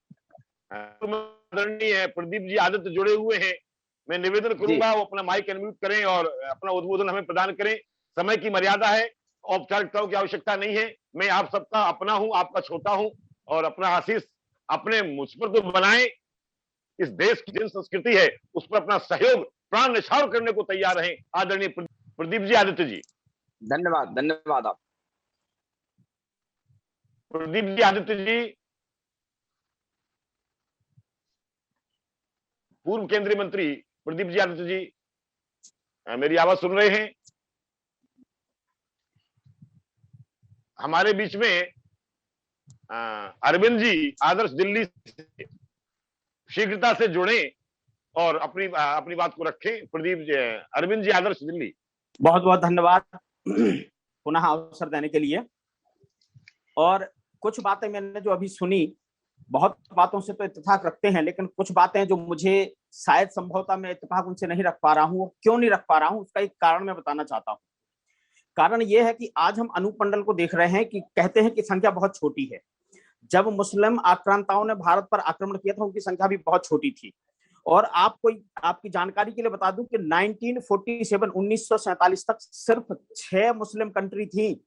S4: आदरणीय प्रदीप जी आदित्य जुड़े हुए हैं। मैं निवेदन करूंगा वो अपना माइक अनम्यूट करें और अपना उद्बोधन हमें प्रदान करें। समय की मर्यादा है, औपचारिकताओं की आवश्यकता नहीं है। मैं आप सबका अपना हूं, आपका छोटा हूं, और अपना आशीष अपने मुझ पर तो बनाए। इस देश की जिन संस्कृति है उस पर अपना सहयोग प्राण न्यौछावर करने को तैयार रहें। आदरणीय प्रदीप जी आदित्य जी।
S10: धन्यवाद, धन्यवाद। आप
S4: प्रदीप जी आदित्य जी पूर्व केंद्रीय मंत्री प्रदीप जी आदित्य जी मेरी आवाज सुन रहे हैं? हमारे बीच में अरविंद जी आदर्श दिल्ली से शीघ्रता से जुड़े और अपनी बात को रखें। प्रदीप जी, अरविंद जी आदर्श दिल्ली।
S11: बहुत बहुत धन्यवाद पुनः अवसर देने के लिए। और कुछ बातें मैंने जो अभी सुनी, बहुत बातों से तो इत्तेफाक रखते हैं, लेकिन कुछ बातें जो मुझे शायद संभवतः मैं इत्तेफाक उनसे नहीं रख पा रहा हूं। वो क्यों नहीं रख पा रहा हूं, उसका एक कारण मैं बताना चाहता हूं। कारण यह है कि आज हम अनूप मंडल को देख रहे हैं कि कहते हैं कि संख्या बहुत छोटी है। जब मुस्लिम आक्रांताओं ने भारत पर आक्रमण किया था, उनकी संख्या भी बहुत छोटी थी। और आपकी जानकारी के लिए बता दूं कि 1947 तक सिर्फ 6 मुस्लिम कंट्री थी,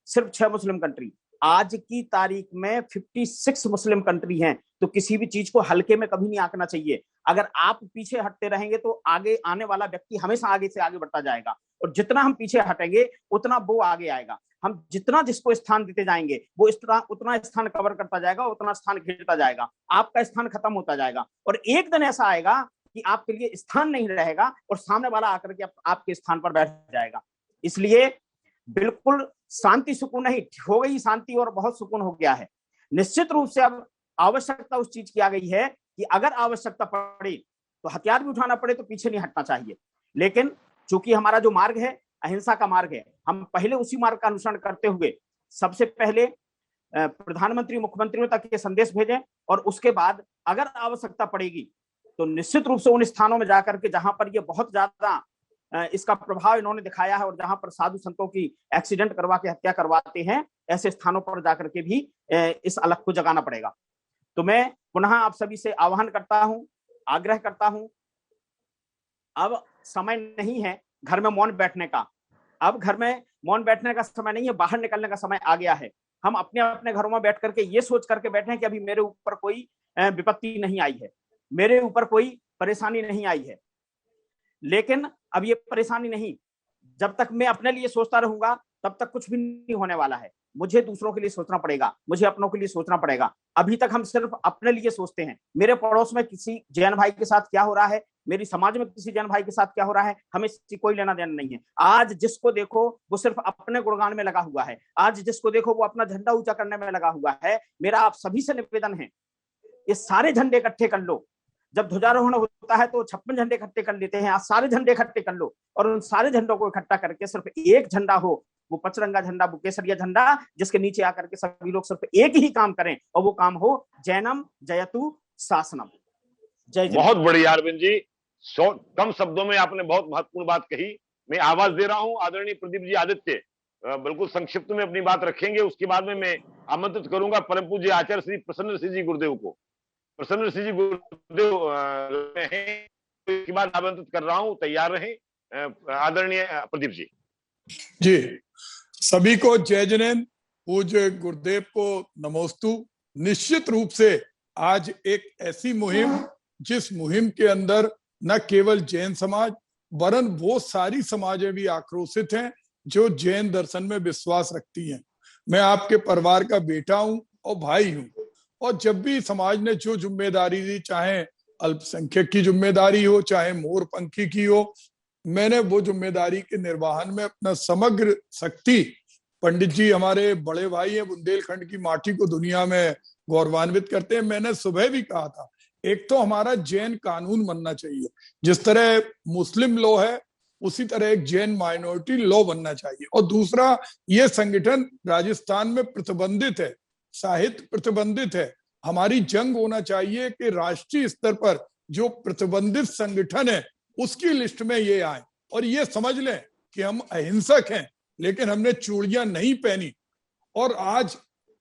S11: सिर्फ 6 मुस्लिम कंट्री। आज की तारीख में 56 मुस्लिम कंट्री हैं। तो किसी भी चीज को हल्के में कभी नहीं आंकना चाहिए। अगर आप पीछे हटते रहेंगे तो आगे आने वाला व्यक्ति हमेशा आगे से आगे बढ़ता जाएगा, और जितना हम पीछे हटेंगे उतना वो आगे आएगा। हम जितना जिसको स्थान देते जाएंगे वो उतना स्थान कवर करता जाएगा, उतना स्थान घेरता जाएगा, आपका स्थान खत्म होता जाएगा। और एक दिन ऐसा आएगा कि आपके लिए स्थान नहीं रहेगा और सामने वाला आकर के आपके स्थान पर बैठ जाएगा। इसलिए बिल्कुल शांति सुकून नहीं हो गई, शांति और बहुत सुकून हो गया है। निश्चित रूप से अब आवश्यकता उस चीज की आ गई है कि अगर आवश्यकता पड़े तो हथियार भी उठाना पड़े तो पीछे नहीं हटना चाहिए। लेकिन चूंकि हमारा जो मार्ग है अहिंसा का मार्ग है, हम पहले उसी मार्ग का अनुसरण करते हुए सबसे पहले प्रधानमंत्री मुख्यमंत्रियों तक ये संदेश भेजें, और उसके बाद अगर आवश्यकता पड़ेगी तो निश्चित रूप से उन स्थानों में जाकर के जहां पर ये बहुत ज्यादा इसका प्रभाव इन्होंने दिखाया है और जहां पर साधु संतों की एक्सीडेंट करवा के हत्या करवाते हैं, ऐसे स्थानों पर जाकर के भी इस अलख को जगाना पड़ेगा। तो मैं पुनः आप सभी से आह्वान करता हूं, आग्रह करता हूं, अब समय नहीं है घर में मौन बैठने का। अब घर में मौन बैठने का समय नहीं है, बाहर निकलने का समय आ गया है। हम अपने अपने घरों में बैठ करके ये सोच करके बैठे हैं कि अभी मेरे ऊपर कोई विपत्ति नहीं आई है, मेरे ऊपर कोई परेशानी नहीं आई है। लेकिन अब ये परेशानी नहीं, जब तक मैं अपने लिए सोचता रहूंगा तब तक कुछ भी नहीं होने वाला है। मुझे दूसरों के लिए सोचना पड़ेगा, मुझे अपनों के लिए सोचना पड़ेगा। अभी तक हम सिर्फ अपने लिए सोचते हैं। मेरे पड़ोस में किसी जैन भाई के साथ क्या हो रहा है, मेरी समाज में किसी जैन भाई के साथ क्या हो रहा है, हमें इससे कोई लेना देना नहीं है। आज जिसको देखो वो सिर्फ अपने गुणगान में लगा हुआ है, आज जिसको देखो वो अपना झंडा ऊंचा करने में लगा हुआ है। मेरा आप सभी से निवेदन है, ये सारे झंडे इकट्ठे कर लो। जब ध्वजारोहण होता है तो 56 झंडे इकट्ठे कर लेते हैं, आज सारे झंडे इकट्ठे कर लो और उन सारे झंडों को इकट्ठा करके सिर्फ एक झंडा हो, वो पचरंगा झंडा, वो केसरिया झंडा, जिसके नीचे आकर के सभी लोग सिर्फ एक ही काम करें और वो काम हो जैनम जयतु शासनम। जय जय।
S4: बहुत बढ़िया अरविंद जी, कम शब्दों में आपने बहुत महत्वपूर्ण बात कही। मैं आवाज दे रहा हूं आदरणीय प्रदीप जी आदित्य, बिल्कुल संक्षिप्त में अपनी बात रखेंगे। उसके बाद में मैं आमंत्रित करूंगा परम पूज्य आचार्य श्री प्रसन्न सिंह जी गुरुदेव को। प्रसन्न सिंह जी गुरुदेव हैं, इसके बाद आमंत्रित कर रहा हूं, तैयार रहें आदरणीय प्रदीप जी।
S12: जी, सभी को जय जिनेंद्र, पूज्य गुरुदेव को नमोस्तु। निश्चित रूप से आज एक ऐसी मुहिम, जिस मुहिम के अंदर न केवल जैन समाज वरन वो सारी समाजें भी आक्रोशित हैं जो जैन दर्शन में विश्वास रखती हैं। मैं आपके परिवार का बेटा हूं और भाई हूं, और जब भी समाज ने जो जिम्मेदारी दी, चाहे अल्पसंख्यक की जिम्मेदारी हो चाहे मोरपंखी की हो, मैंने वो जिम्मेदारी के निर्वहन में अपना समग्र शक्ति, पंडित जी हमारे बड़े भाई हैं, बुंदेलखंड की माटी को दुनिया में गौरवान्वित करते हैं। मैंने सुबह भी कहा था, एक तो हमारा जैन कानून बनना चाहिए, जिस तरह मुस्लिम लॉ है उसी तरह एक जैन माइनॉरिटी लॉ बनना चाहिए, और दूसरा ये संगठन राजस्थान में प्रतिबंधित है, साहित्य प्रतिबंधित है। हमारी जंग होना चाहिए कि राष्ट्रीय स्तर पर जो प्रतिबंधित संगठन है उसकी लिस्ट में ये आए, और ये समझ लें कि हम अहिंसक हैं लेकिन हमने चूड़ियां नहीं पहनी। और आज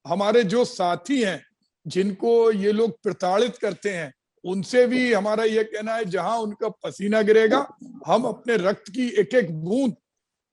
S12: हमारे जो साथी हैं जिनको ये लोग प्रताड़ित करते हैं, उनसे भी हमारा ये कहना है, जहां उनका पसीना गिरेगा हम अपने रक्त की एक एक बूंद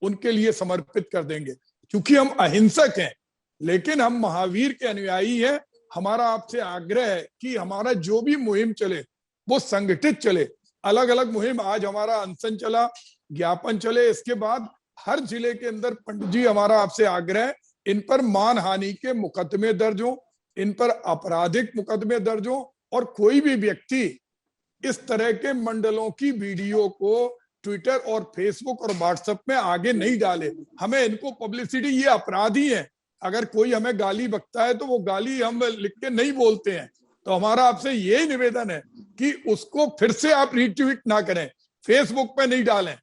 S12: उनके लिए समर्पित कर देंगे, क्योंकि हम अहिंसक हैं लेकिन हम महावीर के अनुयायी हैं। हमारा आपसे आग्रह है कि हमारा जो भी मुहिम चले वो संगठित चले। अलग अलग मुहिम, आज हमारा अनशन चला, ज्ञापन चले, इसके बाद हर जिले के अंदर पंडित जी हमारा आपसे आग्रह है, इन पर मानहानि के मुकदमे दर्ज हो, इन पर आपराधिक मुकदमे दर्ज हो, और कोई भी व्यक्ति इस तरह के मंडलों की वीडियो को ट्विटर और फेसबुक और व्हाट्सएप में आगे नहीं डाले। हमें इनको पब्लिसिटी, ये अपराधी है, अगर कोई हमें गाली बकता है तो वो गाली हम लिख के नहीं बोलते हैं। तो हमारा आपसे यही निवेदन है कि उसको फिर से आप रीट्वीट ना करें, फेसबुक पे नहीं डालें,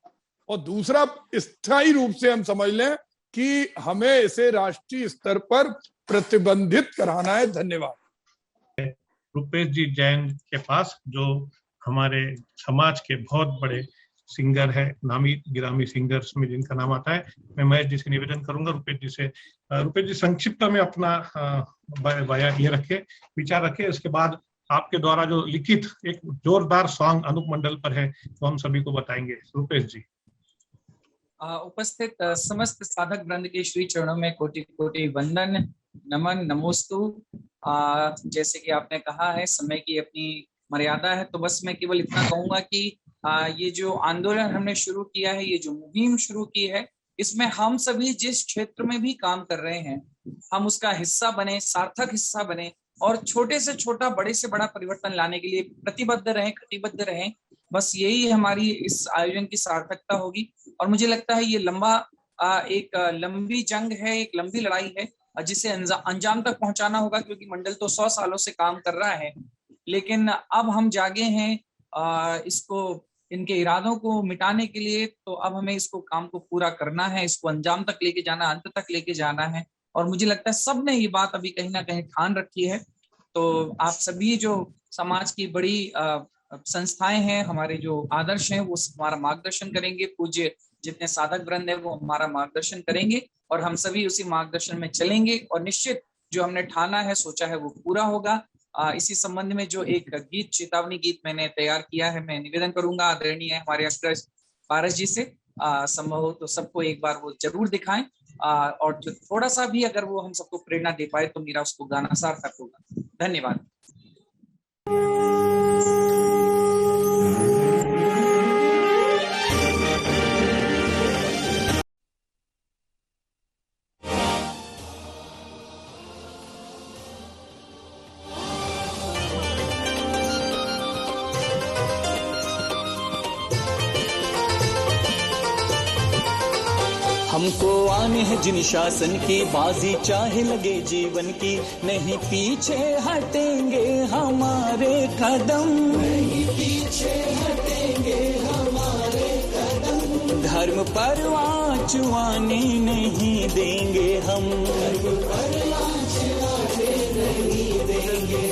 S12: और दूसरा स्थायी रूप से हम समझ लें कि हमें इसे राष्ट्रीय स्तर पर प्रतिबंधित कराना है। धन्यवाद।
S7: रुपेश जी जैन के पास, जो हमारे समाज के बहुत बड़े सिंगर है, नामी गिरामी सिंगर्स में जिनका नाम आता है, मैं महेश जी से निवेदन करूंगा रुपेश जी से, रुपेश जी संक्षिप्त में अपना ये रखे, विचार रखे। इसके बाद आपके द्वारा जो लिखित एक जोरदार सॉन्ग अनूप मंडल पर है तो हम सभी को बताएंगे। रुपेश जी।
S13: उपस्थित समस्त साधक वृंद के श्री चरणों में कोटि कोटि वंदन, नमन, नमोस्तु। जैसे कि आपने कहा है, समय की अपनी मर्यादा है, तो बस मैं केवल इतना कहूंगा कि ये जो आंदोलन हमने शुरू किया है, ये जो मुहिम शुरू की है, इसमें हम सभी जिस क्षेत्र में भी काम कर रहे हैं हम उसका हिस्सा बने, सार्थक हिस्सा बने, और छोटे से छोटा बड़े से बड़ा परिवर्तन लाने के लिए प्रतिबद्ध रहें, कटिबद्ध रहें। बस यही हमारी इस आयोजन की सार्थकता होगी। और मुझे लगता है ये एक लंबी जंग है, एक लंबी लड़ाई है जिसे अंजाम तक पहुंचाना होगा, क्योंकि मंडल तो 100 सालों से काम कर रहा है, लेकिन अब हम जागे हैं इसको, इनके इरादों को मिटाने के लिए। तो अब हमें इसको काम को पूरा करना है, इसको अंजाम तक लेके जाना, अंत तक लेके जाना है। और मुझे लगता है सब ने ये बात अभी कहीं ना कहीं ठान रखी है। तो आप सभी जो समाज की बड़ी संस्थाएं हैं, हमारे जो आदर्श हैं, वो हमारा मार्गदर्शन करेंगे, पूज्य जितने साधक वृंद है वो हमारा मार्गदर्शन करेंगे, और हम सभी उसी मार्गदर्शन में चलेंगे, और निश्चित जो हमने ठाना है, सोचा है, वो पूरा होगा। इसी संबंध में जो एक गीत, चेतावनी गीत मैंने तैयार किया है, मैं निवेदन करूंगा आदरणीय हमारे अग्रज पारस जी से, संभव हो तो सबको एक बार वो जरूर दिखाएं, और जो थोड़ा सा भी अगर वो हम सबको प्रेरणा दे पाए तो मेरा उसको गाना सार्थक होगा। धन्यवाद।
S14: हमको आने है जिन शासन की बाजी, चाहे लगे जीवन की, नहीं पीछे हटेंगे हमारे कदम, नहीं पीछे हटेंगे हमारे कदम। धर्म पर आँच आने नहीं देंगे हम, धर्म पर आँच आने नहीं देंगे।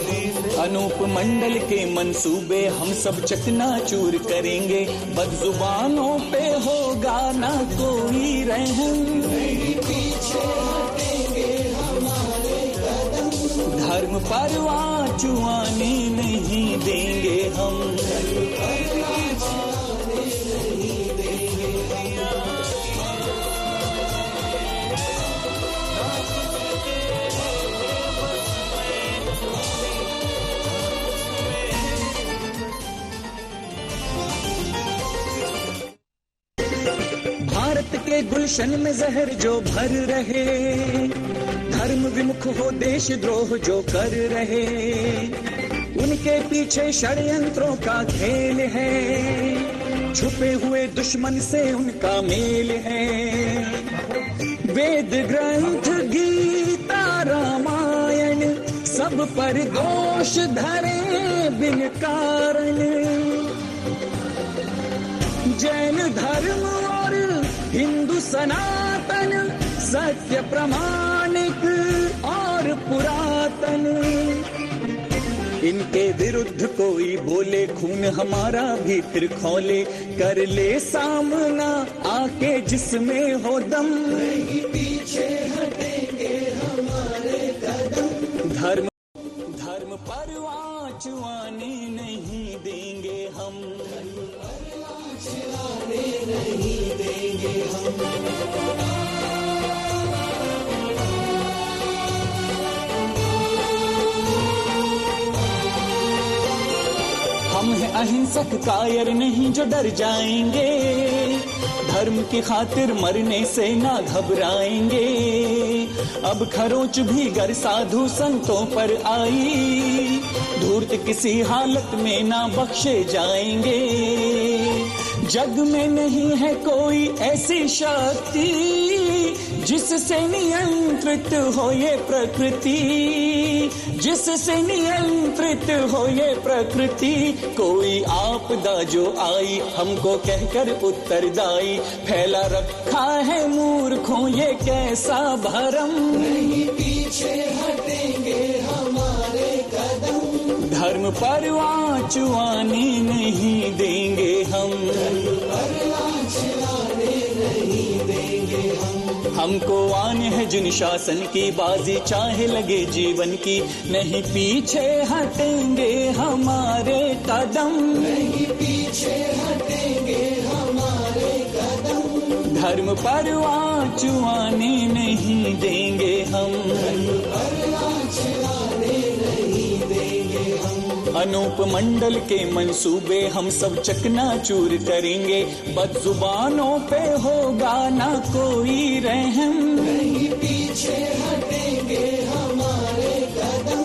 S14: अनूप मंडल के मंसूबे हम सब चकनाचूर करेंगे, बदजुबानों पे होगा ना कोई रहम, नहीं पीछे हटेंगे हमारे कदम। धर्म पर आँच आने नहीं देंगे हम, धर्म पर आँच आने नहीं देंगे। गुलशन में जहर जो भर रहे, धर्म विमुख हो देश द्रोह जो कर रहे, उनके पीछे षड्यंत्रों का खेल है, छुपे हुए दुश्मन से उनका मेल है। वेद ग्रंथ गीता रामायण सब पर दोष धरे बिन कारण, जैन धर्म और हिंदू सनातन सत्य प्रमाणिक और पुरातन, इनके विरुद्ध कोई बोले खून हमारा भी फिर खौले, कर ले सामना आके जिसमें हो दम, नहीं पीछे हटेंगे हमारे कदम, धर्म पर आँच आने नहीं देंगे हम, नहीं देंगे हम। हम हैं अहिंसक कायर नहीं जो डर जाएंगे, धर्म की खातिर मरने से ना घबराएंगे, अब खरोच भी गर साधु संतों पर आई, धूर्त किसी हालत में ना बख्शे जाएंगे, जग में नहीं है कोई ऐसी शक्ति जिससे नियंत्रित हो ये प्रकृति, जिससे नियंत्रित हो ये प्रकृति, कोई आपदा जो आई हमको कहकर उत्तरदायी, फैला रखा है मूर्खों ये कैसा भरम, नहीं पीछे हटेंगे हमारे कदम, धर्म पर आँच आने नहीं देंगे हम, नहीं देंगे हमको आने है जिन शासन की बाजी, चाहे लगे जीवन की, नहीं पीछे हटेंगे हमारे कदम, नहीं पीछे हटेंगे हमारे कदम, धर्म पर आँच आने नहीं देंगे हम, धर्म पर आँच आने नहीं देंगे हम, अनूप मंडल के मंसूबे हम सब चकनाचूर करेंगे, बदजुबानों पे होगा ना कोई रहम, नहीं पीछे हटेंगे हमारे कदम,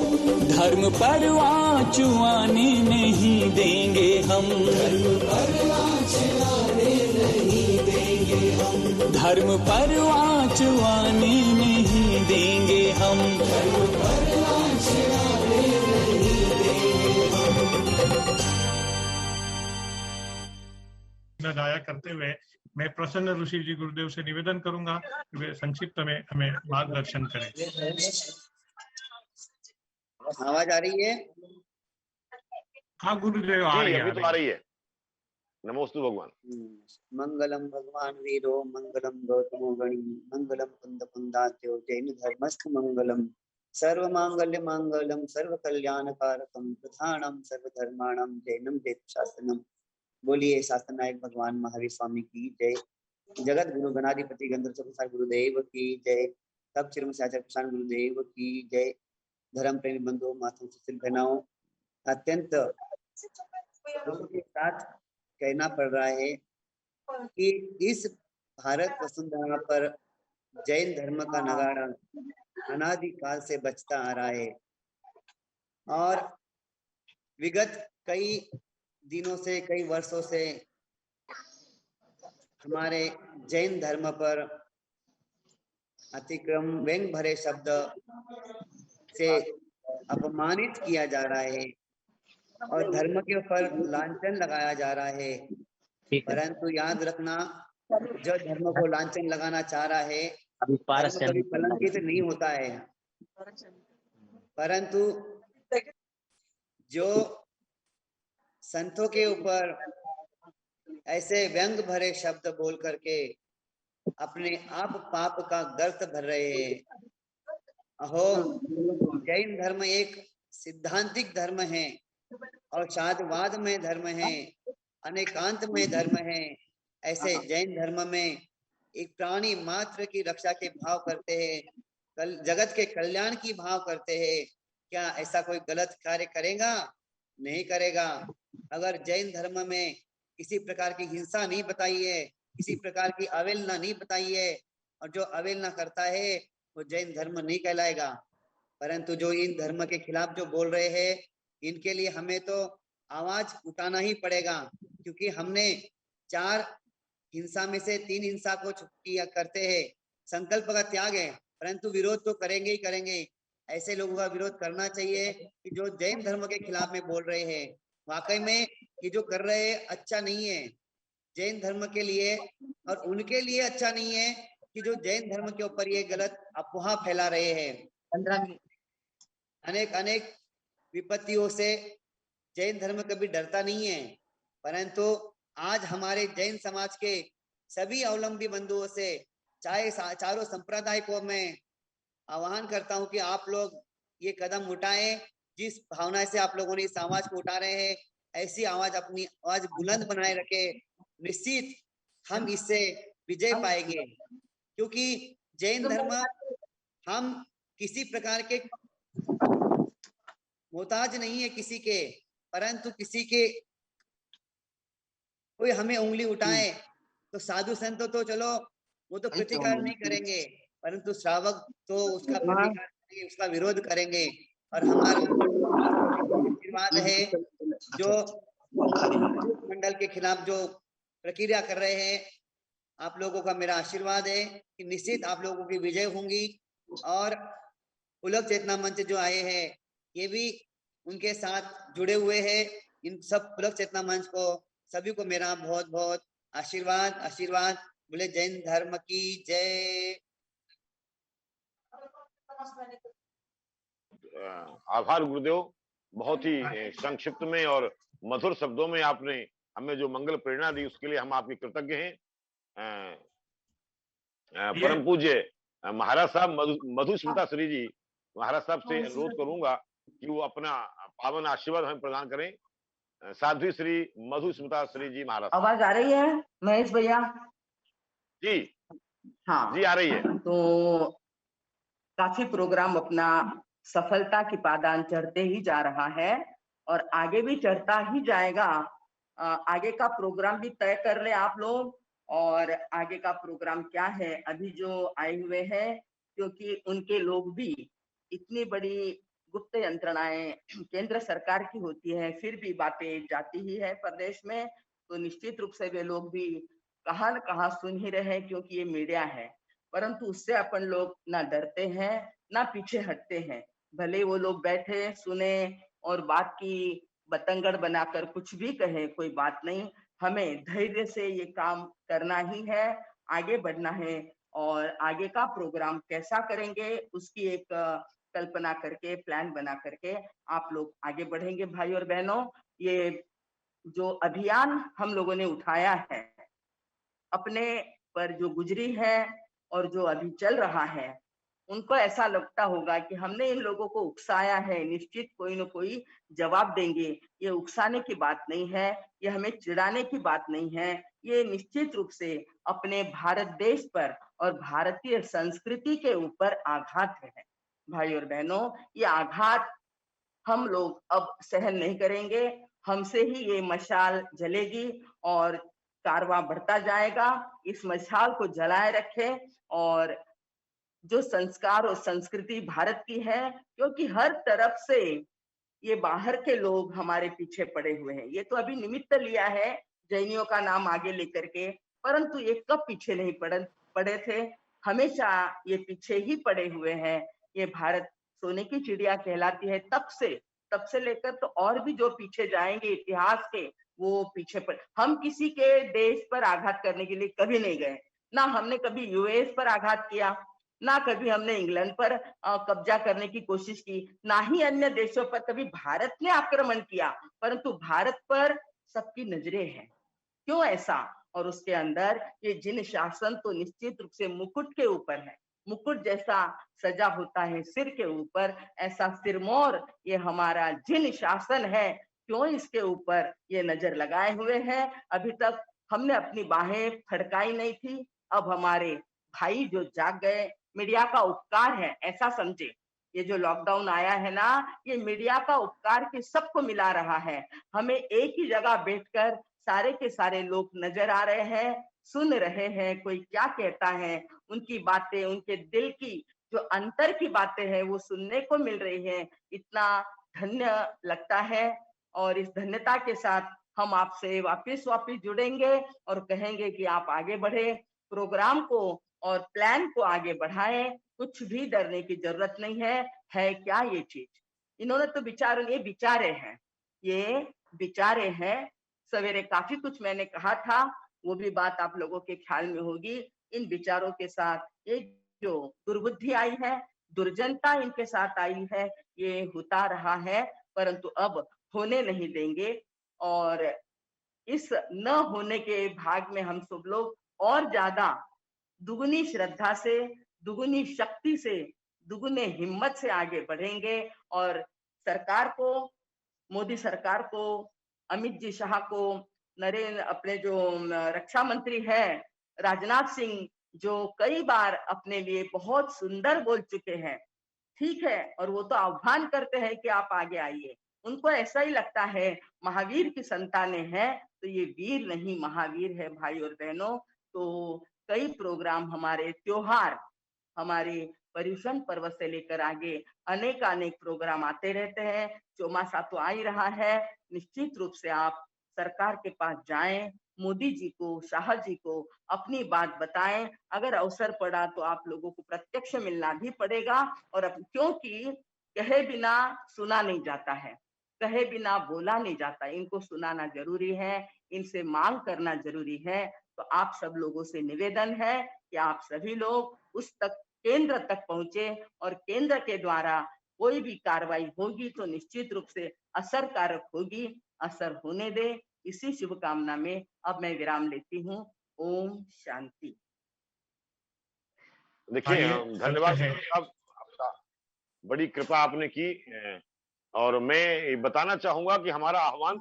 S14: धर्म पर आँच आने नहीं देंगे हम, धर्म पर आँच आने नहीं देंगे हम, धर्म पर आँच आने नहीं देंगे हम, धर्म पर आँच आने नहीं देंगे हम।
S7: गाया करते हुए मैं प्रसन्न ऋषि जी गुरुदेव से निवेदन करूंगा कि वे संक्षिप्त में हमें मार्गदर्शन करें।
S15: आवाज आ रही है?
S7: हाँ गुरुदेव आ रही है,
S4: अभी तो आ रही है। नमोस्तु भगवान।
S15: मंगलम भगवान वीरो मंगलम गौतमो गणी मंगलम कुंद कुंदात्यो जैन धर्मस्थ मंगलम सर्व मांगल्य मांगलम सर्व कल्याण कारकम प्रधानम सर्व धर्माणम जैनम जैत शासनम। बोलिए शासन नायक भगवान महावीर स्वामी की जय। जगत गुरु गणाधिपति गंधर्व प्रसाद गुरुदेव की जय। तब चिरमसाचार्य प्रसाद गुरुदेव की जय। धर्म प्रेमी बंधुओं माताओं सुशील बहनाओं, अत्यंत दुख के साथ कहना पड़ रहा है कि इस भारत वसुंधरा पर जैन धर्म का नगाड़ा अनादिकाल से बजता आ रहा है और विगत कई दिनों से कई वर्षों से हमारे जैन धर्म पर अतिक्रम व्यंग भरे शब्द से अपमानित किया जा रहा है और धर्म के ऊपर लांछन लगाया जा रहा है। परंतु याद रखना, जो धर्म को लांछन लगाना चाह रहा है कभी कलंकित नहीं होता है, परंतु जो संतों के ऊपर ऐसे व्यंग भरे शब्द बोल करके अपने आप पाप का गर्त भर रहे हैं। अहो, जैन धर्म एक सिद्धांतिक धर्म है और शादवाद में धर्म है, अनेकांत में धर्म है। ऐसे जैन धर्म में एक प्राणी मात्र की रक्षा के भाव करते हैं, जगत के कल्याण की भाव करते हैं। क्या ऐसा कोई गलत कार्य करेगा? नहीं करेगा। अगर जैन धर्म में किसी प्रकार की हिंसा नहीं बताई है, किसी प्रकार की अवहेलना नहीं बताई है, और जो अवहेलना करता है वो जैन धर्म नहीं कहलाएगा। परंतु जो इन धर्म के खिलाफ जो बोल रहे हैं, इनके लिए हमें तो आवाज उठाना ही पड़ेगा, क्योंकि हमने 4 हिंसा में से 3 हिंसा को किया करते हैं। संकल्प का त्याग है, परंतु विरोध तो करेंगे ही करेंगे। ऐसे लोगों का विरोध करना चाहिए कि जो जैन धर्म के खिलाफ में बोल रहे हैं। वाकई में ये जो कर रहे हैं अच्छा नहीं है जैन धर्म के लिए, और उनके लिए अच्छा नहीं है कि जो जैन धर्म के ऊपर ये गलत अफवाह फैला रहे हैं। 15 मिनट। अनेक विपत्तियों से जैन धर्म कभी डरता नहीं है, परंतु आज हमारे जैन समाज के सभी अवलंबी बंधुओं से, चाहे चारों संप्रदाय को मैं आह्वान करता हूं कि आप लोग ये कदम उठाएं। जिस भावना से आप लोगों ने इस आवाज को उठा रहे हैं, ऐसी आवाज, अपनी आवाज बुलंद बनाए रखे। निश्चित हम इससे विजय पाएंगे, क्योंकि जैन धर्म हम किसी प्रकार के मोहताज नहीं है किसी के, परंतु किसी के कोई हमें उंगली उठाए तो साधु संत तो चलो वो तो प्रतिकार नहीं करेंगे, परंतु श्रावक तो उसका प्रतिकार करेंगे, उसका विरोध करेंगे। और हमारा आशीर्वाद है जो मंडल के खिलाफ जो प्रक्रिया कर रहे हैं, आप लोगों का मेरा आशीर्वाद है कि निश्चित आप लोगों की विजय होंगी। और उलग चेतना मंच जो आए हैं ये भी उनके साथ जुड़े हुए हैं। इन सब उलग चेतना मंच को सभी को मेरा बहुत बहुत आशीर्वाद। बोले जैन धर्म की जय।
S4: आभार गुरुदेव, बहुत ही संक्षिप्त में और मधुर शब्दों में आपने हमें जो मंगल प्रेरणा दी उसके लिए हम आपके कृतज्ञ हैं। परम पूज्य महाराज साहब मधुस्मिता श्री जी, महाराज साहब से अनुरोध करूंगा कि वो अपना पावन आशीर्वाद हमें प्रदान करें। साध्वी श्री मधुस्मिता श्री जी महाराज।
S16: आवाज आ रही है महेश भैया?
S4: जी
S16: हाँ
S4: जी आ रही है।
S16: तो काफी प्रोग्राम अपना सफलता की पादान चढ़ते ही जा रहा है और आगे भी चढ़ता ही जाएगा। आगे का प्रोग्राम भी तय कर ले आप लोग, और आगे का प्रोग्राम क्या है अभी जो आए हुए हैं, क्योंकि उनके लोग भी इतनी बड़ी गुप्त यंत्रणाएं केंद्र सरकार की होती है, फिर भी बातें जाती ही है प्रदेश में, तो निश्चित रूप से वे लोग भी कहाँ न कहाँ सुन ही रहे हैं, क्योंकि ये मीडिया है। परंतु उससे अपन लोग ना डरते हैं ना पीछे हटते हैं। भले वो लोग बैठे सुने और बात की बतंगड़ बनाकर कुछ भी कहे, कोई बात नहीं, हमें धैर्य से ये काम करना ही है, आगे बढ़ना है। और आगे का प्रोग्राम कैसा करेंगे उसकी एक कल्पना करके, प्लान बना करके आप लोग आगे बढ़ेंगे। भाई और बहनों, ये जो अभियान हम लोगों ने उठाया है, अपने पर जो गुजरी है और जो अभी चल रहा है, उनको ऐसा लगता होगा कि हमने इन लोगों को उकसाया है, निश्चित कोई न कोई जवाब देंगे। ये उकसाने की बात नहीं है, ये हमें चिढ़ाने की बात नहीं है, ये निश्चित रूप से अपने भारत देश पर और भारतीय संस्कृति के ऊपर आघात है। भाई और बहनों, ये आघात हम लोग अब सहन नहीं करेंगे। हमसे ही ये मशाल जलेगी और कारवां बढ़ता जाएगा। इस मशाल को जलाए रखें, और जो संस्कार और संस्कृति भारत की है, क्योंकि हर तरफ से ये बाहर के लोग हमारे पीछे पड़े हुए हैं। ये तो अभी निमित्त लिया है जैनियों का नाम आगे लेकर के, परंतु ये कब पीछे नहीं पड़े थे, हमेशा ये पीछे ही पड़े हुए हैं। ये भारत सोने की चिड़िया कहलाती है तब से लेकर तो और भी जो पीछे जाएंगे इतिहास के, वो पीछे पर। हम किसी के देश पर आघात करने के लिए कभी नहीं गए, ना हमने कभी यूएस पर आघात किया, ना कभी हमने इंग्लैंड पर कब्जा करने की कोशिश की, ना ही अन्य देशों पर कभी भारत ने आक्रमण किया। परंतु भारत पर सबकी नजरें हैं। क्यों ऐसा? और उसके अंदर ये जिन शासन तो निश्चित रूप से मुकुट के ऊपर है। मुकुट जैसा सजा होता है सिर के ऊपर, ऐसा सिरमौर ये हमारा जिन शासन है, क्यों इसके ऊपर ये नजर लगाए हुए हैं। अभी तक हमने अपनी बाहें फड़काई नहीं थी, अब हमारे भाई जो जाग गए, मीडिया का उपकार है ऐसा समझे। ये जो लॉकडाउन आया है ना, ये मीडिया का उपकार के सबको मिला रहा है। हमें एक ही जगह बैठकर सारे के सारे लोग नजर आ रहे हैं, सुन रहे हैं, कोई क्या कहता है, उनकी बातें, उनके दिल की जो अंतर की बातें हैं वो सुनने को मिल रही है। इतना धन्य लगता है और इस धन्यता के साथ हम आपसे वापिस जुड़ेंगे और कहेंगे कि आप आगे बढ़े, प्रोग्राम को और प्लान को आगे बढ़ाएं, कुछ भी डरने की जरूरत नहीं है क्या ये चीज? इन्होंने तो ये विचारे हैं। सवेरे काफी कुछ मैंने कहा था, वो भी बात आप लोगों के ख्याल में होगी। इन विचारों के साथ ये जो दुर्बुद्धि आई है, दुर्जनता इनके साथ आई है, ये होता रहा है, परंतु अब होने नहीं देंगे। और इस न होने के भाग में हम सब लोग और ज्यादा दुगुनी श्रद्धा से, दुगुनी शक्ति से, दुगुने हिम्मत से आगे बढ़ेंगे और सरकार को, मोदी सरकार को, अमित जी शाह को, नरेंद्र अपने जो रक्षा मंत्री है राजनाथ सिंह, जो कई बार अपने लिए बहुत सुंदर बोल चुके हैं, ठीक है, और वो तो आह्वान करते हैं कि आप आगे आइए। उनको ऐसा ही लगता है महावीर की संतानें हैं तो ये वीर नहीं महावीर है। भाई और बहनों, तो कई प्रोग्राम, हमारे त्योहार, हमारे पर्युषण पर्व से लेकर आगे अनेक प्रोग्राम आते रहते हैं। चौमासा तो आ ही रहा है। निश्चित रूप से आप सरकार के पास जाएं, मोदी जी को, शाह जी को अपनी बात बताएं। अगर अवसर पड़ा तो आप लोगों को प्रत्यक्ष मिलना भी पड़ेगा। और क्योंकि कहे बिना सुना नहीं जाता है, कहे बिना बोला नहीं जाता, इनको सुनाना जरूरी है, इनसे मांग करना जरूरी है। तो आप सब लोगों से निवेदन है कि आप सभी लोग उस तक, केंद्र तक पहुंचे और केंद्र के द्वारा कोई भी कार्रवाई होगी तो निश्चित रूप से असरकारक होगी, असर होने दे। इसी शुभकामना में अब मैं विराम लेती हूँ। ओम शांति।
S4: देखिए, धन्यवाद साहब, आपका बड़ी कृपा आपने की। और मैं बताना चाहूंगा कि हमारा आह्वान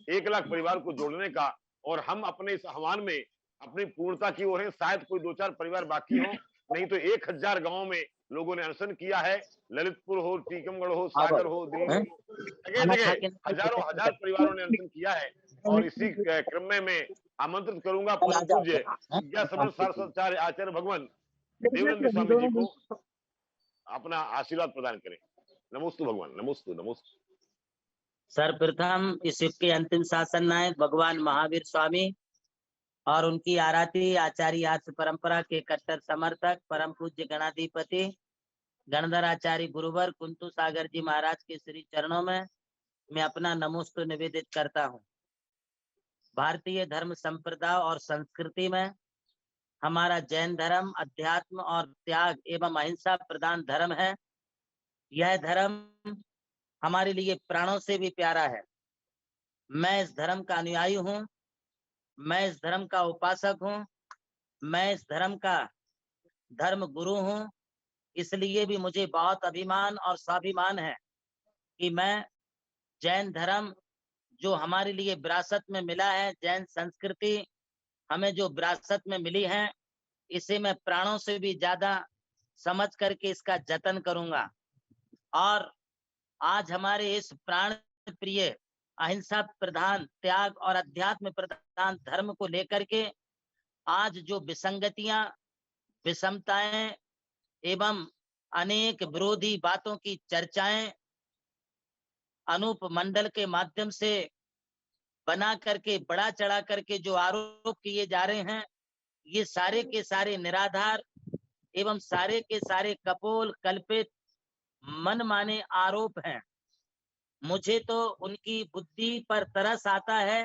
S4: 1 लाख परिवार को जोड़ने का, और हम अपने इस आह्वान में अपनी पूर्णता की ओर है। शायद कोई 2-4 परिवार बाकी हो, नहीं तो 1000 गांवों में लोगों ने अनशन किया है। ललितपुर हो, टीकमगढ़ हो, सागर हो, दिल्ली हो, जगह हजारों परिवारों ने अनशन किया है। और इसी क्रम में मैं आमंत्रित करूंगा परम पूज्य विद्यासमन सारस्वताचार्य आचार्य भगवान देवानंद स्वामी जी को अपना आशीर्वाद प्रदान करें। नमोस्तु भगवान, नमोस्तु नमोस्तु।
S17: सर्वप्रथम इस युग के अंतिम शासन नायक भगवान महावीर स्वामी और उनकी आराध्य आचार्य आर्ष परंपरा के कट्टर समर्थक परम पूज्य गणाधिपति गणधर आचार्य गुरुवर कुंतु सागर जी महाराज के श्री चरणों में मैं अपना नमोस्तु निवेदित करता हूँ। भारतीय धर्म संप्रदाय और संस्कृति में हमारा जैन धर्म अध्यात्म और त्याग एवं अहिंसा प्रधान धर्म है। यह धर्म हमारे लिए प्राणों से भी प्यारा है। मैं इस धर्म का अनुयायी हूँ, मैं इस धर्म का उपासक हूँ, मैं इस धर्म का धर्म गुरु हूँ। इसलिए भी मुझे बहुत अभिमान और स्वाभिमान है कि मैं जैन धर्म जो हमारे लिए विरासत में मिला है, जैन संस्कृति हमें जो विरासत में मिली है, इसे मैं प्राणों से भी ज्यादा समझ करके इसका जतन करूंगा। और आज हमारे इस प्राण प्रिय अहिंसा प्रधान त्याग और अध्यात्म प्रधान धर्म को लेकर के आज जो विसंगतियां, विषमताएं एवं अनेक विरोधी बातों की चर्चाएं अनूप मंडल के माध्यम से बना करके बढ़ा चढ़ा करके जो आरोप किए जा रहे हैं, ये सारे के सारे निराधार एवं सारे के सारे कपोल कल्पित मनमाने आरोप हैं। मुझे तो उनकी बुद्धि पर तरस आता है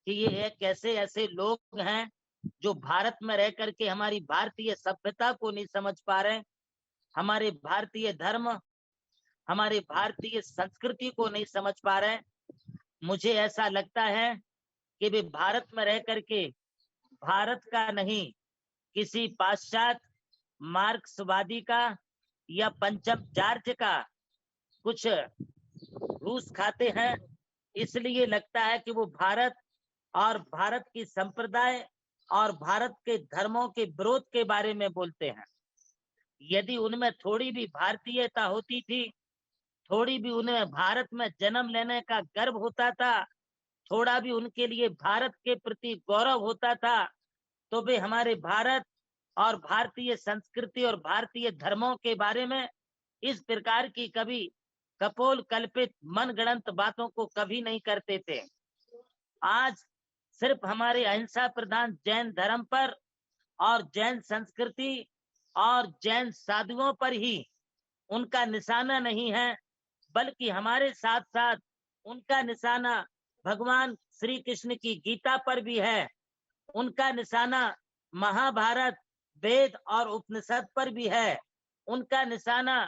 S17: कि ये कैसे ऐसे लोग हैं जो भारत में रह करके हमारी भारतीय सभ्यता को नहीं समझ पा रहे, हमारे भारतीय धर्म, हमारे भारतीय संस्कृति को नहीं समझ पा रहे। मुझे ऐसा लगता है कि वे भारत में रह करके भारत का नहीं, किसी पाश्चात्य मार्क्सवादी का या पंचम जार्ज का कुछ रूस खाते हैं। इसलिए लगता है कि वो भारत और भारत की संप्रदाय और भारत के धर्मों के विरोध के बारे में बोलते हैं। यदि उनमें थोड़ी भी भारतीयता होती थी, थोड़ी भी उन्हें भारत में जन्म लेने का गर्व होता था, थोड़ा भी उनके लिए भारत के प्रति गौरव होता था तो वे हमारे भारत और भारतीय संस्कृति और भारतीय धर्मों के बारे में इस प्रकार की कभी कपोल कल्पित मनगढ़ंत बातों को कभी नहीं करते थे। आज सिर्फ हमारे अहिंसा प्रधान जैन धर्म पर और जैन संस्कृति और जैन साधुओं पर ही उनका निशाना नहीं है, बल्कि हमारे साथ साथ उनका निशाना भगवान श्री कृष्ण की गीता पर भी है, उनका निशाना महाभारत वेद और उपनिषद पर भी है, उनका निशाना